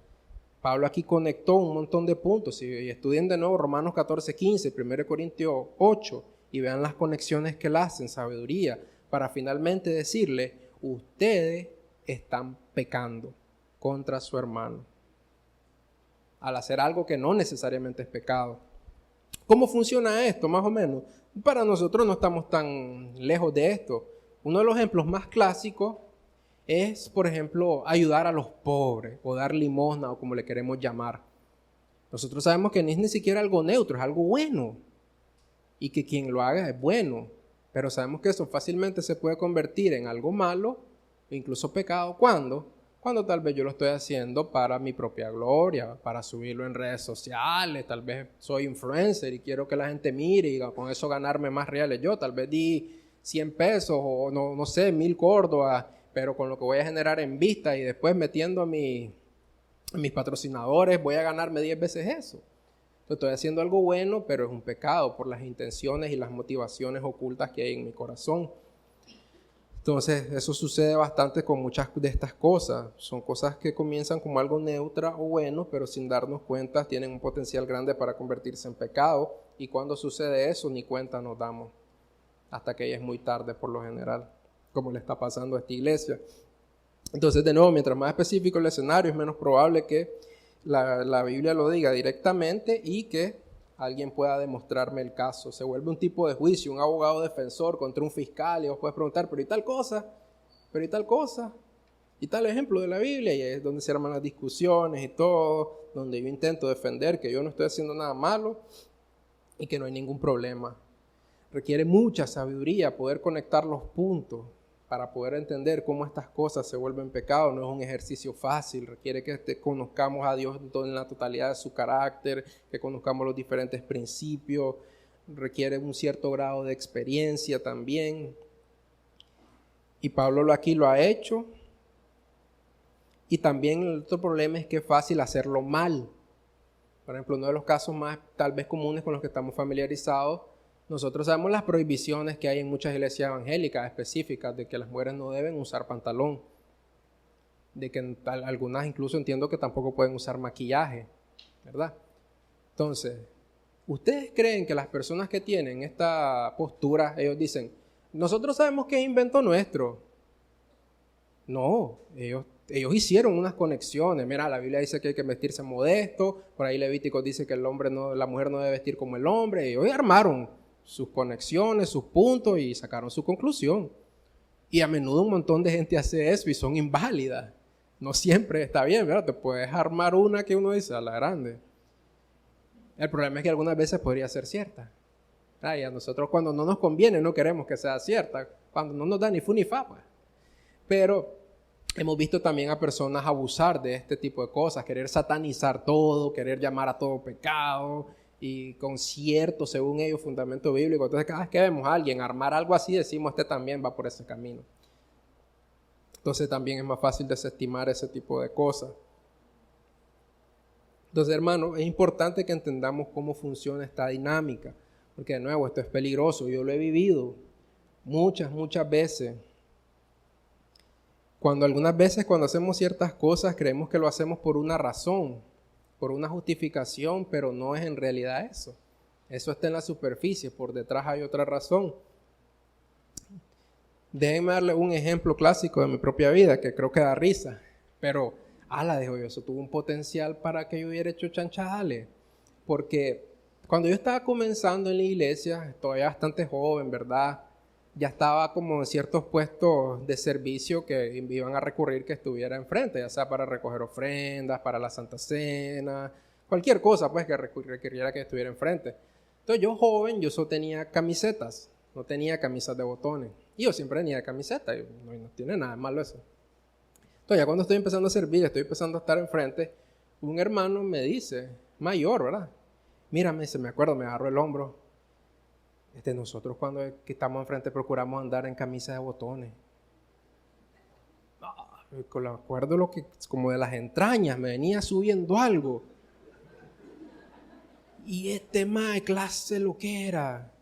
Pablo aquí conectó un montón de puntos. Y estudien de nuevo Romanos 14:15, 1 Corintios 8, y vean las conexiones que él hace en sabiduría, para finalmente decirle, ustedes están pecando contra su hermano, al hacer algo que no necesariamente es pecado. ¿Cómo funciona esto, más o menos? Para nosotros no estamos tan lejos de esto. Uno de los ejemplos más clásicos es, por ejemplo, ayudar a los pobres o dar limosna o como le queremos llamar. Nosotros sabemos que no es ni siquiera algo neutro, es algo bueno y que quien lo haga es bueno, pero sabemos que eso fácilmente se puede convertir en algo malo e incluso pecado. ¿Cuándo? Cuando tal vez yo lo estoy haciendo para mi propia gloria, para subirlo en redes sociales, tal vez soy influencer y quiero que la gente mire y con eso ganarme más reales. Yo tal vez di 100 pesos o no sé, 1000 córdobas, pero con lo que voy a generar en vista y después metiendo a mis patrocinadores voy a ganarme 10 veces eso. Entonces estoy haciendo algo bueno, pero es un pecado por las intenciones y las motivaciones ocultas que hay en mi corazón. Entonces, eso sucede bastante con muchas de estas cosas. Son cosas que comienzan como algo neutro o bueno, pero sin darnos cuenta tienen un potencial grande para convertirse en pecado. Y cuando sucede eso, ni cuenta nos damos. Hasta que ya es muy tarde por lo general, como le está pasando a esta iglesia. Entonces, de nuevo, mientras más específico el escenario, es menos probable que la Biblia lo diga directamente y que alguien pueda demostrarme el caso. Se vuelve un tipo de juicio, un abogado defensor contra un fiscal y vos puedes preguntar, pero ¿y tal cosa? ¿Pero y tal cosa? ¿Y tal ejemplo de la Biblia? Y es donde se arman las discusiones y todo, donde yo intento defender que yo no estoy haciendo nada malo y que no hay ningún problema. Requiere mucha sabiduría poder conectar los puntos para poder entender cómo estas cosas se vuelven pecado. No es un ejercicio fácil, requiere que conozcamos a Dios en la totalidad de su carácter, que conozcamos los diferentes principios, requiere un cierto grado de experiencia también. Y Pablo aquí lo ha hecho. Y también el otro problema es que es fácil hacerlo mal. Por ejemplo, uno de los casos más tal vez comunes con los que estamos familiarizados, nosotros sabemos las prohibiciones que hay en muchas iglesias evangélicas específicas de que las mujeres no deben usar pantalón, de que algunas incluso entiendo que tampoco pueden usar maquillaje, ¿verdad? Entonces, ¿ustedes creen que las personas que tienen esta postura, ellos dicen, nosotros sabemos que es invento nuestro? No, ellos hicieron unas conexiones. Mira, la Biblia dice que hay que vestirse modesto, por ahí Levítico dice que la mujer no debe vestir como el hombre, ellos armaron sus conexiones, sus puntos y sacaron su conclusión. Y a menudo un montón de gente hace eso y son inválidas. No siempre está bien, ¿verdad? Te puedes armar una que uno dice a la grande. El problema es que algunas veces podría ser cierta. Y a nosotros cuando no nos conviene no queremos que sea cierta, cuando no nos da ni fu ni fa, pues. Pero hemos visto también a personas abusar de este tipo de cosas, querer satanizar todo, querer llamar a todo pecado y con cierto, según ellos, fundamento bíblico. Entonces cada vez que vemos a alguien armar algo así, decimos, este también va por ese camino. Entonces también es más fácil desestimar ese tipo de cosas. Entonces, hermano, es importante que entendamos cómo funciona esta dinámica, porque de nuevo, esto es peligroso. Yo lo he vivido muchas veces. Algunas veces cuando hacemos ciertas cosas creemos que lo hacemos por una razón, por una justificación, pero no es en realidad eso. Eso está en la superficie, por detrás hay otra razón. Déjenme darle un ejemplo clásico de mi propia vida que creo que da risa, pero dijo yo, eso tuvo un potencial para que yo hubiera hecho chanchales, porque cuando yo estaba comenzando en la iglesia, todavía bastante joven, ¿verdad? Ya estaba como en ciertos puestos de servicio que iban a recurrir que estuviera enfrente, ya sea para recoger ofrendas, para la Santa Cena, cualquier cosa pues que requiriera que estuviera enfrente. Entonces yo joven, yo solo tenía camisetas, no tenía camisas de botones. Y yo siempre tenía camiseta, y no tiene nada de malo eso. Entonces ya cuando estoy empezando a servir, estoy empezando a estar enfrente, un hermano me dice, mayor, ¿verdad? Mírame, se me acuerdo, me agarró el hombro. Nosotros cuando que estamos enfrente procuramos andar en camisa de botones. Con lo acuerdo lo que, como de las entrañas, me venía subiendo algo. Y mae clase lo que era.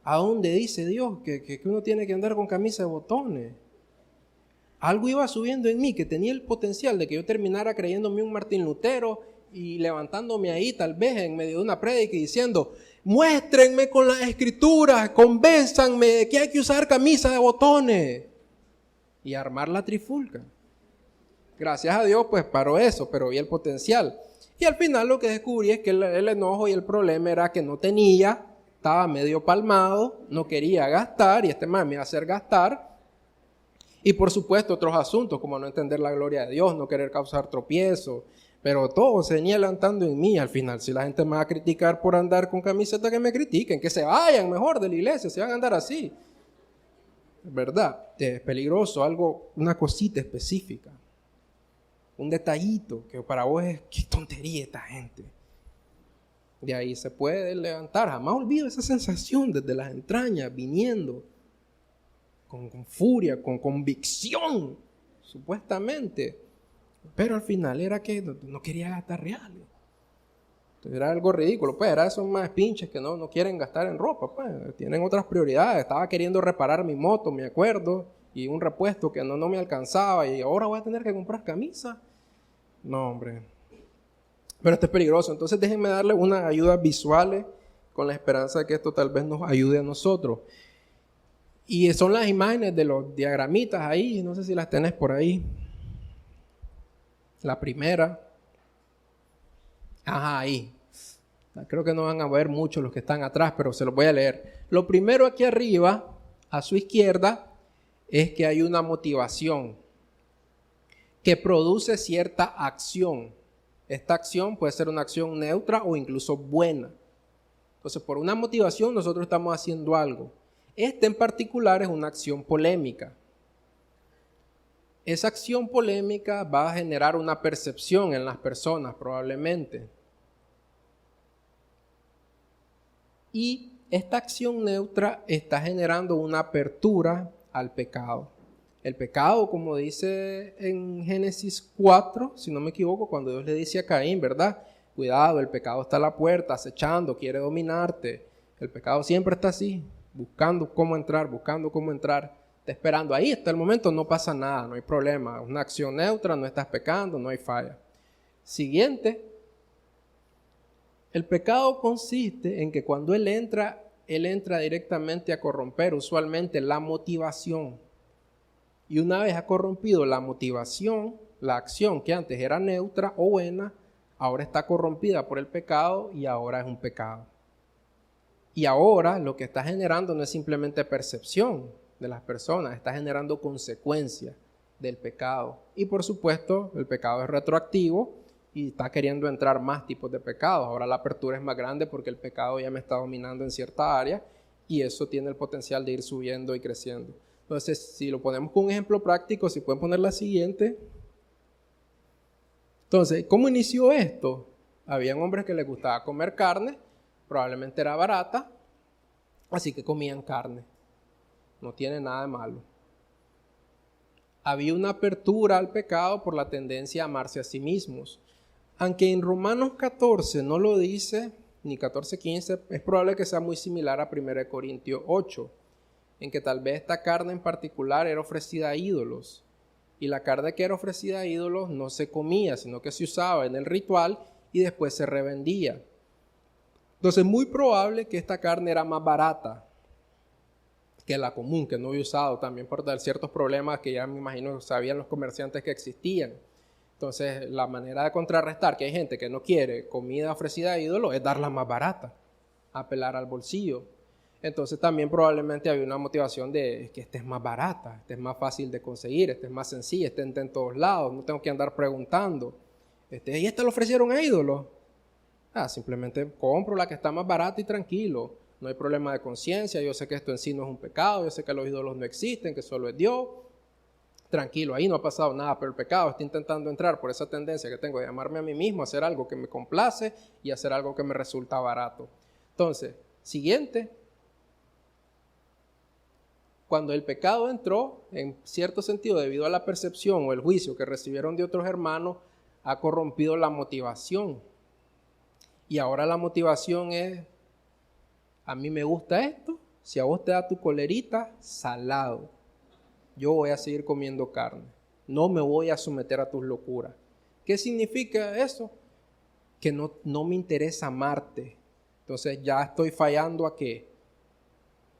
¿A dónde dice Dios que uno tiene que andar con camisa de botones? Algo iba subiendo en mí que tenía el potencial de que yo terminara creyéndome un Martín Lutero y levantándome ahí tal vez en medio de una prédica y diciendo, muéstrenme con las escrituras, convénzanme de que hay que usar camisa de botones y armar la trifulca. Gracias a Dios pues paró eso, pero vi el potencial. Y al final lo que descubrí es que el enojo y el problema era que no tenía, estaba medio palmado, no quería gastar y me iba a hacer gastar. Y por supuesto otros asuntos como no entender la gloria de Dios, no querer causar tropiezo, pero todo se venía levantando en mí. Al final, si la gente me va a criticar por andar con camiseta, que me critiquen, que se vayan mejor de la iglesia, se van a andar así. ¿Verdad? Es peligroso, algo, una cosita específica, un detallito que para vos es, qué tontería esta gente. De ahí se puede levantar. Jamás olvido esa sensación desde las entrañas, viniendo con furia, con convicción, supuestamente. Pero al final era que no quería gastar reales. Entonces era algo ridículo. Pues era esos más pinches que no quieren gastar en ropa. Pues tienen otras prioridades. Estaba queriendo reparar mi moto, me acuerdo, y un repuesto que no me alcanzaba. Y ahora voy a tener que comprar camisa. No, hombre. Pero esto es peligroso. Entonces déjenme darle unas ayudas visuales con la esperanza de que esto tal vez nos ayude a nosotros. Y son las imágenes de los diagramitas ahí. No sé si las tenés por ahí. La primera. Ajá, ahí. Creo que no van a ver mucho los que están atrás, pero se los voy a leer. Lo primero aquí arriba, a su izquierda, es que hay una motivación que produce cierta acción. Esta acción puede ser una acción neutra o incluso buena. Entonces, por una motivación nosotros estamos haciendo algo. Esta en particular es una acción polémica. Esa acción polémica va a generar una percepción en las personas probablemente. Y esta acción neutra está generando una apertura al pecado. El pecado, como dice en Génesis 4, si no me equivoco, cuando Dios le dice a Caín, ¿verdad? Cuidado, el pecado está a la puerta, acechando, quiere dominarte. El pecado siempre está así, buscando cómo entrar, está esperando. Ahí está el momento, no pasa nada, no hay problema. Una acción neutra, no estás pecando, no hay falla. Siguiente. El pecado consiste en que cuando él entra directamente a corromper usualmente la motivación. Y una vez ha corrompido la motivación, la acción que antes era neutra o buena, ahora está corrompida por el pecado y ahora es un pecado. Y ahora lo que está generando no es simplemente percepción de las personas, está generando consecuencias del pecado. Y por supuesto, el pecado es retroactivo y está queriendo entrar más tipos de pecados. Ahora la apertura es más grande porque el pecado ya me está dominando en cierta área y eso tiene el potencial de ir subiendo y creciendo. Entonces, si lo ponemos con un ejemplo práctico, si pueden poner la siguiente. Entonces, ¿cómo inició esto? Habían hombres que les gustaba comer carne, probablemente era barata, así que comían carne. No tiene nada de malo. Había una apertura al pecado por la tendencia a amarse a sí mismos. Aunque en Romanos 14 no lo dice, ni 14:15, es probable que sea muy similar a 1 Corintios 8, en que tal vez esta carne en particular era ofrecida a ídolos. Y la carne que era ofrecida a ídolos no se comía, sino que se usaba en el ritual y después se revendía. Entonces es muy probable que esta carne era más barata que la común, que no había usado, también por ciertos problemas que ya me imagino sabían los comerciantes que existían. Entonces la manera de contrarrestar que hay gente que no quiere comida ofrecida a ídolos es darla más barata, apelar al bolsillo. Entonces también probablemente había una motivación de que esta es más barata, esta es más fácil de conseguir, esta es más sencilla, esta está en todos lados, no tengo que andar preguntando. ¿Y esta lo ofrecieron a ídolos? Simplemente compro la que está más barata y tranquilo. No hay problema de conciencia, yo sé que esto en sí no es un pecado, yo sé que los ídolos no existen, que solo es Dios. tranquilo, ahí no ha pasado nada, pero el pecado está intentando entrar por esa tendencia que tengo de llamarme a mí mismo, hacer algo que me complace y hacer algo que me resulta barato. Entonces, siguiente, cuando el pecado entró, en cierto sentido, debido a la percepción o el juicio que recibieron de otros hermanos, ha corrompido la motivación. Y ahora la motivación es, a mí me gusta esto, si a vos te da tu colerita, salado. Yo voy a seguir comiendo carne. No me voy a someter a tus locuras. ¿Qué significa eso? Que no me interesa amarte. Entonces ya estoy fallando a qué.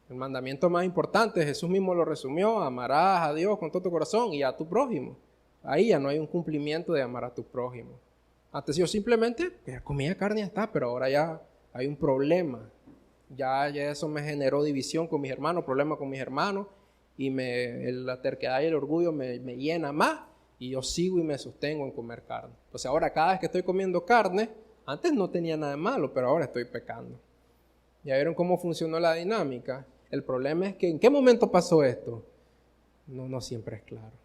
El mandamiento más importante, Jesús mismo lo resumió, amarás a Dios con todo tu corazón y a tu prójimo. Ahí ya no hay un cumplimiento de amar a tu prójimo. Antes yo simplemente comía carne y ya está, pero ahora ya hay un problema. Ya eso me generó división con mis hermanos, problema con mis hermanos, y la terquedad y el orgullo me llena más, y yo sigo y me sostengo en comer carne. Entonces ahora cada vez que estoy comiendo carne, antes no tenía nada de malo, pero ahora estoy pecando. ¿Ya vieron cómo funcionó la dinámica? El problema es que ¿en qué momento pasó esto? No siempre es claro.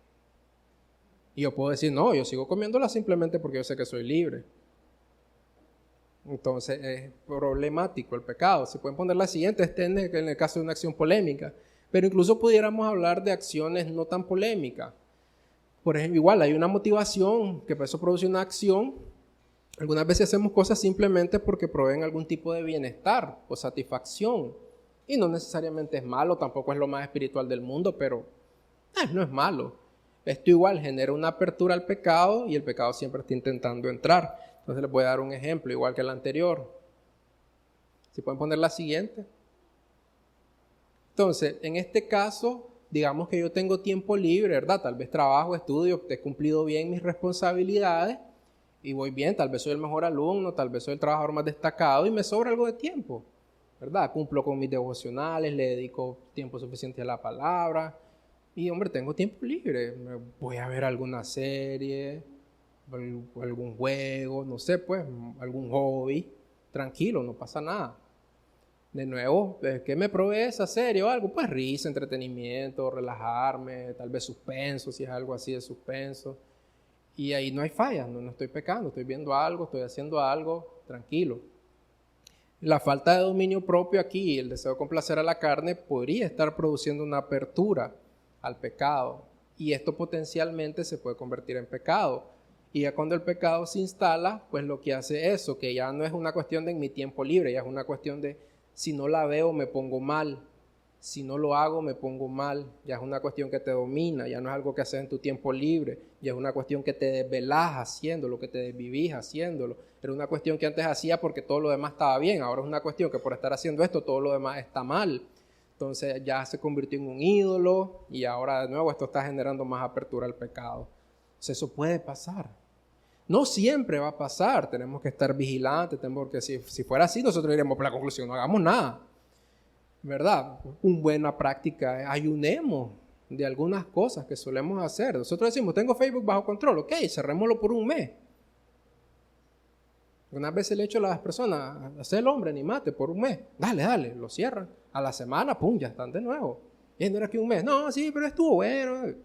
Y yo puedo decir, no, yo sigo comiéndola simplemente porque yo sé que soy libre. Entonces es problemático el pecado. Se pueden poner la siguiente, en el caso de una acción polémica. Pero incluso pudiéramos hablar de acciones no tan polémicas. Por ejemplo, igual hay una motivación que eso produce una acción. Algunas veces hacemos cosas simplemente porque proveen algún tipo de bienestar o satisfacción. Y no necesariamente es malo, tampoco es lo más espiritual del mundo, pero no es malo. Esto igual genera una apertura al pecado y el pecado siempre está intentando entrar. Entonces les voy a dar un ejemplo, igual que el anterior. Si pueden poner la siguiente. Entonces, en este caso, digamos que yo tengo tiempo libre, ¿verdad? Tal vez trabajo, estudio, he cumplido bien mis responsabilidades y voy bien, tal vez soy el mejor alumno, tal vez soy el trabajador más destacado y me sobra algo de tiempo, ¿verdad? Cumplo con mis devocionales, le dedico tiempo suficiente a la palabra y, hombre, tengo tiempo libre. Voy a ver alguna serie, algún juego, no sé, pues, algún hobby. Tranquilo, no pasa nada. De nuevo, ¿qué me provee esa serie o algo? Pues risa, entretenimiento, relajarme, tal vez suspenso, si es algo así de suspenso. Y ahí no hay falla, no estoy pecando, estoy viendo algo, estoy haciendo algo, tranquilo. La falta de dominio propio aquí, el deseo de complacer a la carne, podría estar produciendo una apertura al pecado. Y esto potencialmente se puede convertir en pecado. Y ya cuando el pecado se instala, pues lo que hace eso, que ya no es una cuestión de en mi tiempo libre, ya es una cuestión de si no la veo me pongo mal, si no lo hago me pongo mal, ya es una cuestión que te domina, ya no es algo que haces en tu tiempo libre, ya es una cuestión que te desvelás haciéndolo, que te desvivís haciéndolo. Era una cuestión que antes hacía porque todo lo demás estaba bien, ahora es una cuestión que por estar haciendo esto todo lo demás está mal. Entonces ya se convirtió en un ídolo y ahora de nuevo esto está generando más apertura al pecado. Entonces eso puede pasar. No siempre va a pasar, tenemos que estar vigilantes, porque si fuera así nosotros iríamos por la conclusión, no hagamos nada, ¿verdad? Una buena práctica es ayunemos de algunas cosas que solemos hacer. Nosotros decimos, tengo Facebook bajo control, ok, cerrémoslo por un mes. Unas veces le he hecho a las personas, hacer el hombre, animate por un mes, dale, lo cierran. A la semana, pum, ya están de nuevo. Y no era que un mes, no, sí, pero estuvo bueno.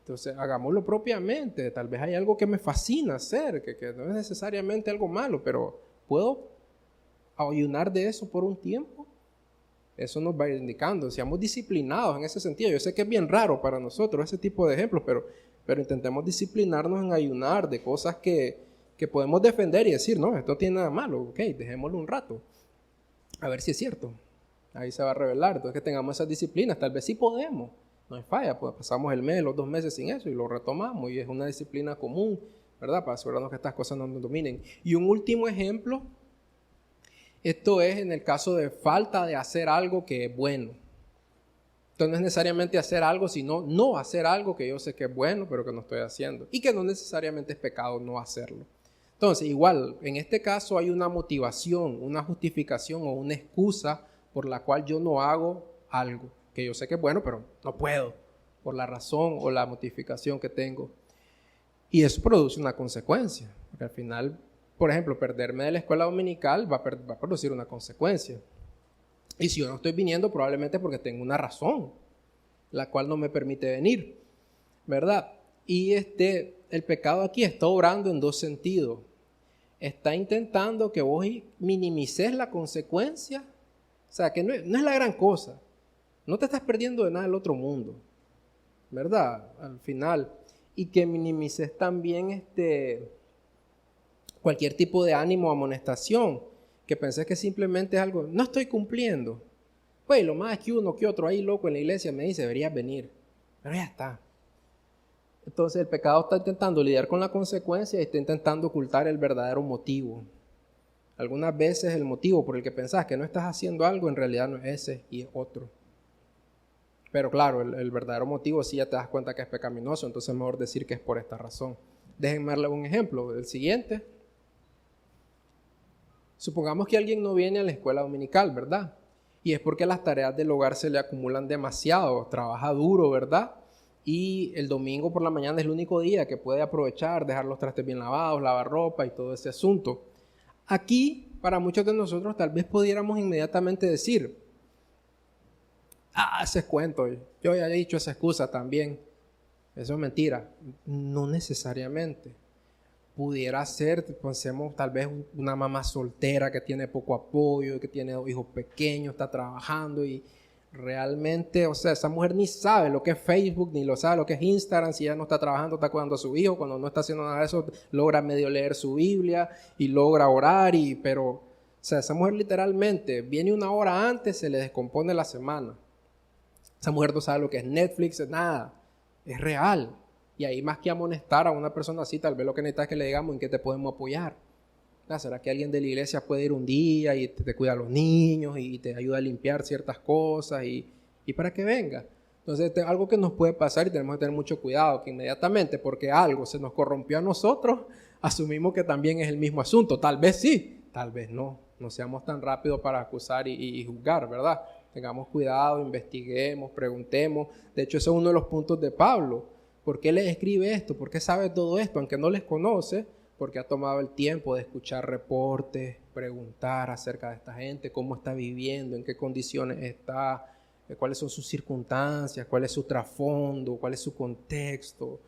Entonces, hagámoslo propiamente. Tal vez hay algo que me fascina hacer, que no es necesariamente algo malo, pero ¿puedo ayunar de eso por un tiempo? Eso nos va a ir indicando. Seamos disciplinados en ese sentido. Yo sé que es bien raro para nosotros ese tipo de ejemplos, pero intentemos disciplinarnos en ayunar de cosas que podemos defender y decir, no, esto no tiene nada malo, ok, dejémoslo un rato. A ver si es cierto. Ahí se va a revelar. Entonces, que tengamos esas disciplinas. Tal vez sí podemos. No hay falla, pues pasamos el mes, los 2 meses sin eso y lo retomamos y es una disciplina común, ¿verdad? Para asegurarnos que estas cosas no nos dominen. Y un último ejemplo, esto es en el caso de falta de hacer algo que es bueno. Entonces no es necesariamente hacer algo, sino no hacer algo que yo sé que es bueno, pero que no estoy haciendo. Y que no necesariamente es pecado no hacerlo. Entonces, igual, en este caso hay una motivación, una justificación o una excusa por la cual yo no hago algo que yo sé que es bueno, pero no puedo, por la razón o la motivación que tengo. Y eso produce una consecuencia, porque al final, por ejemplo, perderme de la escuela dominical va a producir una consecuencia. Y si yo no estoy viniendo, probablemente porque tengo una razón. la cual no me permite venir, ¿verdad? Y el pecado aquí está obrando en dos sentidos. Está intentando que vos minimices la consecuencia, o sea, que no es la gran cosa. No te estás perdiendo de nada del otro mundo, ¿verdad? Al final. Y que minimices también cualquier tipo de ánimo o amonestación, que pensés que simplemente es algo, no estoy cumpliendo. Pues lo más que uno que otro ahí loco en la iglesia me dice, deberías venir. Pero ya está. Entonces el pecado está intentando lidiar con la consecuencia y está intentando ocultar el verdadero motivo. Algunas veces el motivo por el que pensás que no estás haciendo algo en realidad no es ese y es otro. Pero claro, el verdadero motivo sí ya te das cuenta que es pecaminoso, entonces es mejor decir que es por esta razón. Déjenme darle un ejemplo. El siguiente. Supongamos que alguien no viene a la escuela dominical, ¿verdad? Y es porque las tareas del hogar se le acumulan demasiado, trabaja duro, ¿verdad? Y el domingo por la mañana es el único día que puede aprovechar, dejar los trastes bien lavados, lavar ropa y todo ese asunto. Aquí, para muchos de nosotros, tal vez pudiéramos inmediatamente decir, ese es cuento, yo ya he dicho esa excusa también. Eso es mentira. No necesariamente. Pudiera ser, pensemos, tal vez una mamá soltera que tiene poco apoyo, que tiene dos hijos pequeños, está trabajando y realmente, o sea, esa mujer ni sabe lo que es Facebook, ni lo sabe lo que es Instagram. Si ella no está trabajando, está cuidando a su hijo. Cuando no está haciendo nada de eso, logra medio leer su Biblia y logra orar, pero, o sea, esa mujer literalmente viene una hora antes, se le descompone la semana. Esa mujer no sabe lo que es Netflix, nada. Es real. Y ahí más que amonestar a una persona así, tal vez lo que necesitas es que le digamos en qué te podemos apoyar. ¿Será que alguien de la iglesia puede ir un día y te cuida a los niños y te ayuda a limpiar ciertas cosas y para que venga? Entonces, algo que nos puede pasar y tenemos que tener mucho cuidado, que inmediatamente porque algo se nos corrompió a nosotros, asumimos que también es el mismo asunto. Tal vez sí, tal vez no. No seamos tan rápidos para acusar y juzgar, ¿verdad? Tengamos cuidado, investiguemos, preguntemos. De hecho, ese es uno de los puntos de Pablo. ¿Por qué les escribe esto? ¿Por qué sabe todo esto? Aunque no les conoce, porque ha tomado el tiempo de escuchar reportes, preguntar acerca de esta gente, cómo está viviendo, en qué condiciones está, cuáles son sus circunstancias, cuál es su trasfondo, cuál es su contexto,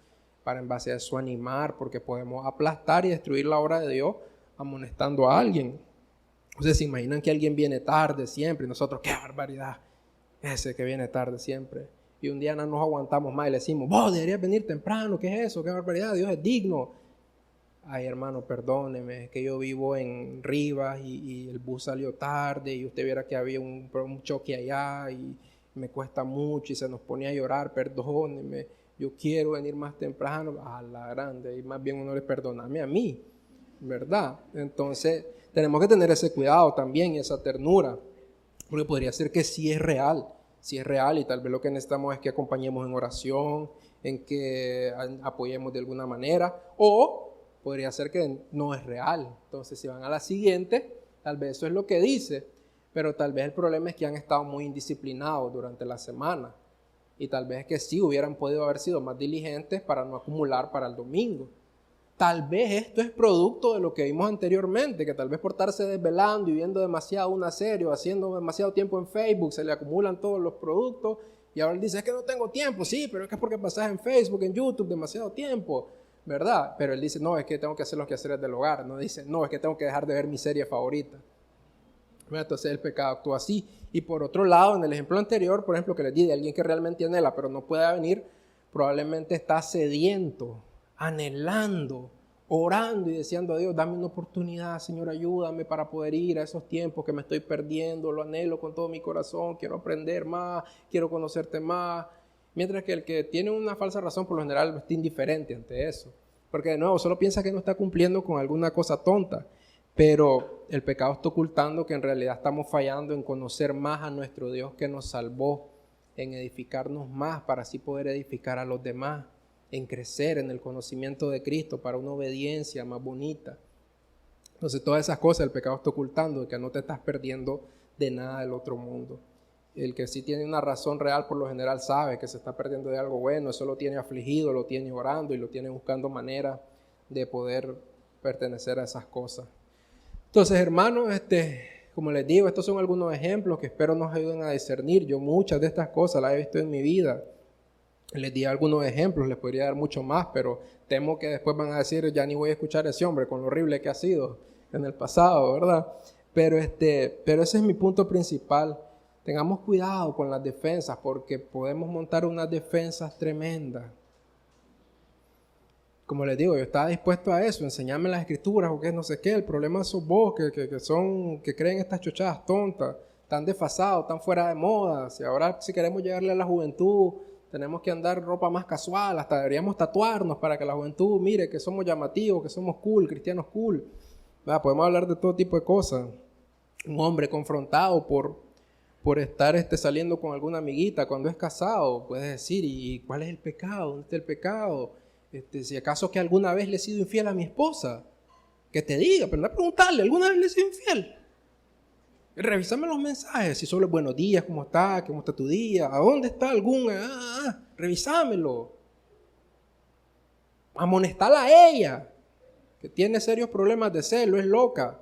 para en base a eso animar, porque podemos aplastar y destruir la obra de Dios amonestando a alguien. Ustedes se imaginan que alguien viene tarde siempre y nosotros, ¡qué barbaridad! Ese que viene tarde siempre. Y un día no nos aguantamos más y le decimos, vos deberías venir temprano, ¿qué es eso? ¡Qué barbaridad! Dios es digno. Ay, hermano, perdóneme, es que yo vivo en Rivas y el bus salió tarde y usted viera que había un choque allá y me cuesta mucho y se nos ponía a llorar, perdóneme, yo quiero venir más temprano. A la grande, y más bien uno le perdoname a mí, ¿verdad? Entonces, tenemos que tener ese cuidado también y esa ternura, porque podría ser que sí es real y tal vez lo que necesitamos es que acompañemos en oración, en que apoyemos de alguna manera, o podría ser que no es real. Entonces, si van a la siguiente, tal vez eso es lo que dice, pero tal vez el problema es que han estado muy indisciplinados durante la semana y tal vez es que sí hubieran podido haber sido más diligentes para no acumular para el domingo. Tal vez esto es producto de lo que vimos anteriormente, que tal vez por estarse desvelando y viendo demasiado una serie o haciendo demasiado tiempo en Facebook, se le acumulan todos los productos y ahora él dice, es que no tengo tiempo. Sí, pero es que es porque pasas en Facebook, en YouTube demasiado tiempo, ¿verdad? Pero él dice, no, es que tengo que hacer los quehaceres del hogar. No dice, no, es que tengo que dejar de ver mi serie favorita. Entonces el pecado actúa así. Y por otro lado, en el ejemplo anterior, por ejemplo, que les di de alguien que realmente anhela, pero no puede venir, probablemente está sediento, anhelando, orando y deseando a Dios, dame una oportunidad, Señor, ayúdame para poder ir a esos tiempos que me estoy perdiendo, lo anhelo con todo mi corazón, quiero aprender más, quiero conocerte más. Mientras que el que tiene una falsa razón, por lo general, está indiferente ante eso. Porque de nuevo, solo piensa que no está cumpliendo con alguna cosa tonta. Pero el pecado está ocultando que en realidad estamos fallando en conocer más a nuestro Dios que nos salvó, en edificarnos más para así poder edificar a los demás, en crecer en el conocimiento de Cristo para una obediencia más bonita. Entonces todas esas cosas el pecado está ocultando, que no te estás perdiendo de nada del otro mundo. El que sí tiene una razón real por lo general sabe que se está perdiendo de algo bueno, eso lo tiene afligido, lo tiene orando y lo tiene buscando manera de poder pertenecer a esas cosas. Entonces, hermanos, Como les digo, estos son algunos ejemplos que espero nos ayuden a discernir. Yo muchas de estas cosas las he visto en mi vida. Les di algunos ejemplos, les podría dar mucho más, pero temo que después van a decir, ya ni voy a escuchar a ese hombre con lo horrible que ha sido en el pasado, ¿verdad? Pero ese es mi punto principal. Tengamos cuidado con las defensas, porque podemos montar unas defensas tremendas. Como les digo, yo estaba dispuesto a eso, enseñarme las escrituras o qué, no sé qué. El problema sos vos, que creen estas chochadas tontas, tan desfasados, tan fuera de moda. Si ahora si queremos llegarle a la juventud, tenemos que andar ropa más casual, hasta deberíamos tatuarnos para que la juventud mire que somos llamativos, que somos cool, cristianos cool. Podemos hablar de todo tipo de cosas. Un hombre confrontado por estar saliendo con alguna amiguita cuando es casado, puede decir, ¿y cuál es el pecado? ¿Dónde está el pecado? Si acaso que alguna vez le he sido infiel a mi esposa, que te diga, pero no preguntarle, ¿alguna vez le he sido infiel? Revísame los mensajes, si solo es buenos días, ¿cómo está tu día? ¿A dónde está algún? Revísamelo. Amonestala a ella, que tiene serios problemas de celo, es loca.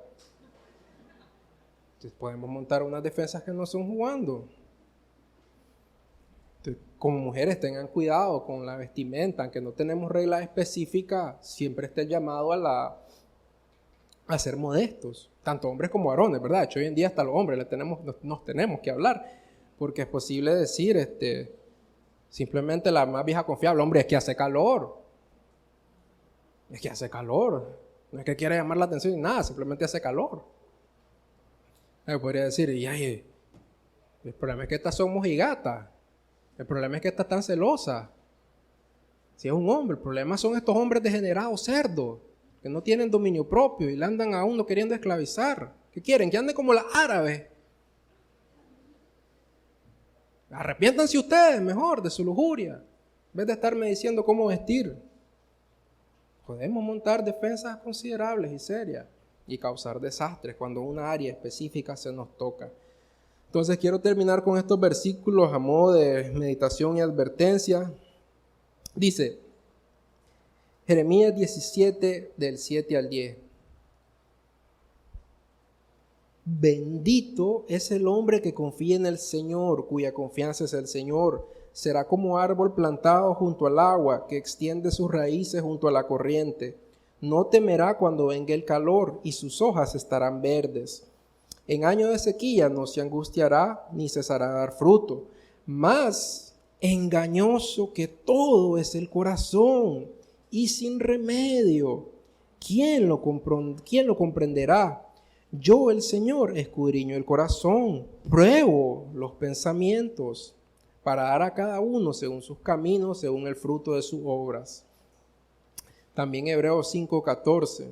Entonces podemos montar unas defensas que no son jugando. Como mujeres tengan cuidado con la vestimenta, aunque no tenemos reglas específicas, siempre está el llamado a ser modestos, tanto hombres como varones, ¿verdad? De hecho, hoy en día hasta los hombres nos tenemos que hablar, porque es posible decir, simplemente la más vieja confiable, hombre, es que hace calor, no es que quiera llamar la atención ni nada, simplemente hace calor. Podría decir, el problema es que estas son mojigatas. El problema es que está tan celosa. Si es un hombre, el problema son estos hombres degenerados, cerdos, que no tienen dominio propio y le andan a uno queriendo esclavizar. ¿Qué quieren? Que ande como las árabes. Arrepiéntanse ustedes mejor de su lujuria, en vez de estarme diciendo cómo vestir. Podemos montar defensas considerables y serias y causar desastres cuando una área específica se nos toca. Entonces quiero terminar con estos versículos a modo de meditación y advertencia. Dice, Jeremías 17, del 7 al 10. Bendito es el hombre que confía en el Señor, cuya confianza es el Señor. Será como árbol plantado junto al agua, que extiende sus raíces junto a la corriente. No temerá cuando venga el calor, y sus hojas estarán verdes. En año de sequía no se angustiará ni cesará de dar fruto. Más engañoso que todo es el corazón y sin remedio. ¿Quién lo comprenderá? Yo, el Señor, escudriño el corazón, pruebo los pensamientos para dar a cada uno según sus caminos, según el fruto de sus obras. También Hebreos 5:14.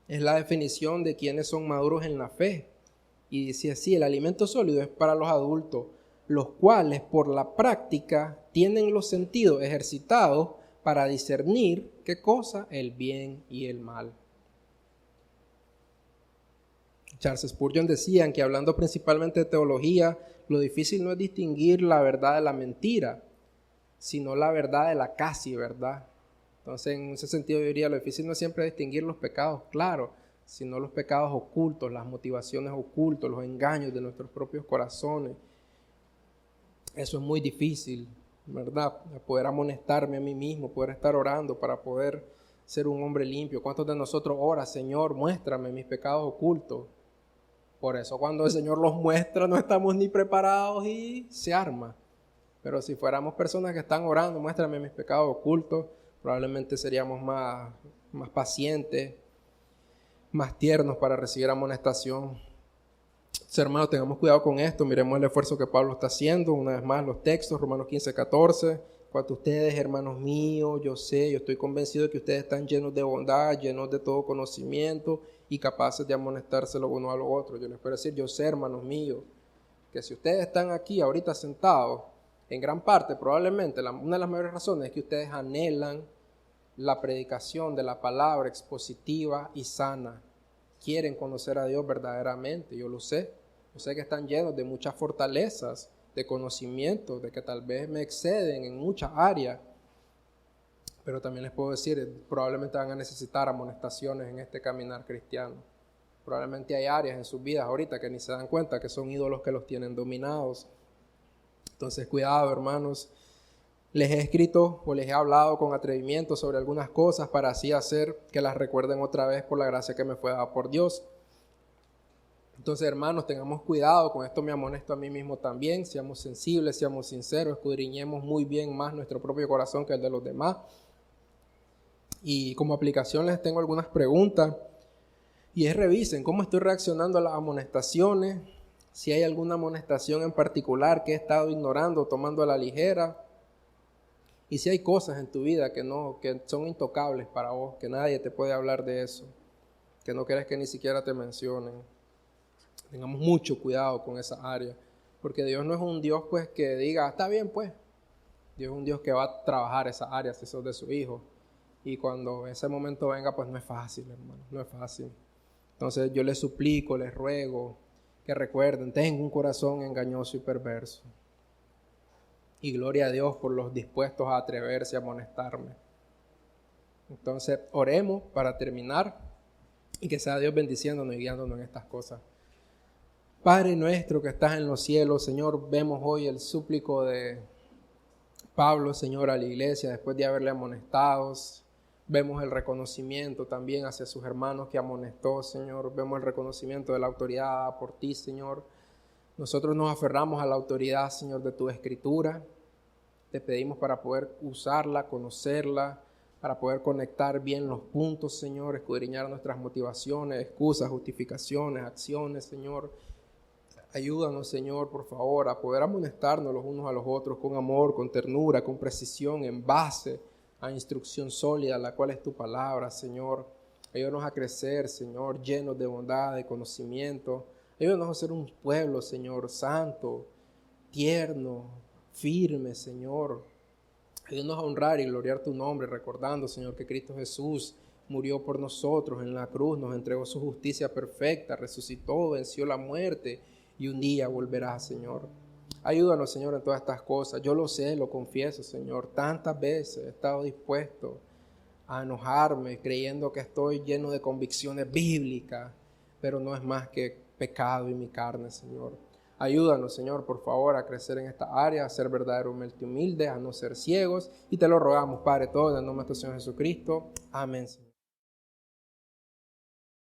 Es la definición de quienes son maduros en la fe. Y dice así, el alimento sólido es para los adultos, los cuales por la práctica tienen los sentidos ejercitados para discernir qué cosa, el bien y el mal. Charles Spurgeon decía que hablando principalmente de teología, lo difícil no es distinguir la verdad de la mentira, sino la verdad de la casi verdad. Entonces, en ese sentido, yo diría, lo difícil no es siempre distinguir los pecados claros, sino los pecados ocultos, las motivaciones ocultas, los engaños de nuestros propios corazones. Eso es muy difícil, ¿verdad? Poder amonestarme a mí mismo, poder estar orando para poder ser un hombre limpio. ¿Cuántos de nosotros oran, Señor, muéstrame mis pecados ocultos? Por eso cuando el Señor los muestra no estamos ni preparados y se arma. Pero si fuéramos personas que están orando, muéstrame mis pecados ocultos, probablemente seríamos más pacientes, más tiernos para recibir amonestación. Entonces, hermanos, tengamos cuidado con esto. Miremos el esfuerzo que Pablo está haciendo. Una vez más, los textos, Romanos 15:14. Cuanto a ustedes, hermanos míos, yo estoy convencido de que ustedes están llenos de bondad, llenos de todo conocimiento y capaces de amonestárselo uno a los otros. Yo les puedo decir, yo sé, hermanos míos, que si ustedes están aquí ahorita sentados, en gran parte, probablemente, una de las mayores razones es que ustedes anhelan la predicación de la palabra expositiva y sana. Quieren conocer a Dios verdaderamente, yo lo sé. Yo sé que están llenos de muchas fortalezas, de conocimiento, de que tal vez me exceden en muchas áreas. Pero también les puedo decir, probablemente van a necesitar amonestaciones en este caminar cristiano. Probablemente hay áreas en sus vidas ahorita que ni se dan cuenta que son ídolos que los tienen dominados. Entonces, cuidado, hermanos. Les he escrito o les he hablado con atrevimiento sobre algunas cosas para así hacer que las recuerden otra vez por la gracia que me fue dada por Dios. Entonces, hermanos, tengamos cuidado, con esto me amonesto a mí mismo también, seamos sensibles, seamos sinceros, escudriñemos muy bien más nuestro propio corazón que el de los demás. Y como aplicación les tengo algunas preguntas, y revisen cómo estoy reaccionando a las amonestaciones, si hay alguna amonestación en particular que he estado ignorando, tomando a la ligera, y si hay cosas en tu vida que son intocables para vos, que nadie te puede hablar de eso, que no quieres que ni siquiera te mencionen. Tengamos mucho cuidado con esa área, porque Dios no es un Dios pues que diga, está bien pues. Dios es un Dios que va a trabajar esas áreas si sos de su hijo. Y cuando ese momento venga, pues no es fácil, hermano, no es fácil. Entonces yo les suplico, les ruego que recuerden, tengo un corazón engañoso y perverso. Y gloria a Dios por los dispuestos a atreverse a amonestarme. Entonces oremos para terminar y que sea Dios bendiciéndonos y guiándonos en estas cosas. Padre nuestro que estás en los cielos, Señor, vemos hoy el súplico de Pablo, Señor, a la iglesia después de haberle amonestado. Vemos el reconocimiento también hacia sus hermanos que amonestó, Señor. Vemos el reconocimiento de la autoridad por ti, Señor. Nosotros nos aferramos a la autoridad, Señor, de tu Escritura. Te pedimos para poder usarla, conocerla, para poder conectar bien los puntos, Señor, escudriñar nuestras motivaciones, excusas, justificaciones, acciones, Señor. Ayúdanos, Señor, por favor, a poder amonestarnos los unos a los otros con amor, con ternura, con precisión, en base a instrucción sólida, la cual es tu palabra, Señor. Ayúdanos a crecer, Señor, llenos de bondad, de conocimiento. Ayúdanos a ser un pueblo, Señor, santo, tierno, firme, Señor. Ayúdanos a honrar y gloriar tu nombre, recordando, Señor, que Cristo Jesús murió por nosotros en la cruz, nos entregó su justicia perfecta, resucitó, venció la muerte y un día volverá, Señor. Ayúdanos, Señor, en todas estas cosas. Yo lo sé, lo confieso, Señor. Tantas veces he estado dispuesto a enojarme, creyendo que estoy lleno de convicciones bíblicas, pero no es más que pecado en mi carne, Señor. Ayúdanos, Señor, por favor, a crecer en esta área, a ser verdaderamente humildes, a no ser ciegos. Y te lo rogamos, Padre, todo en el nombre de nuestro Señor Jesucristo. Amén, Señor.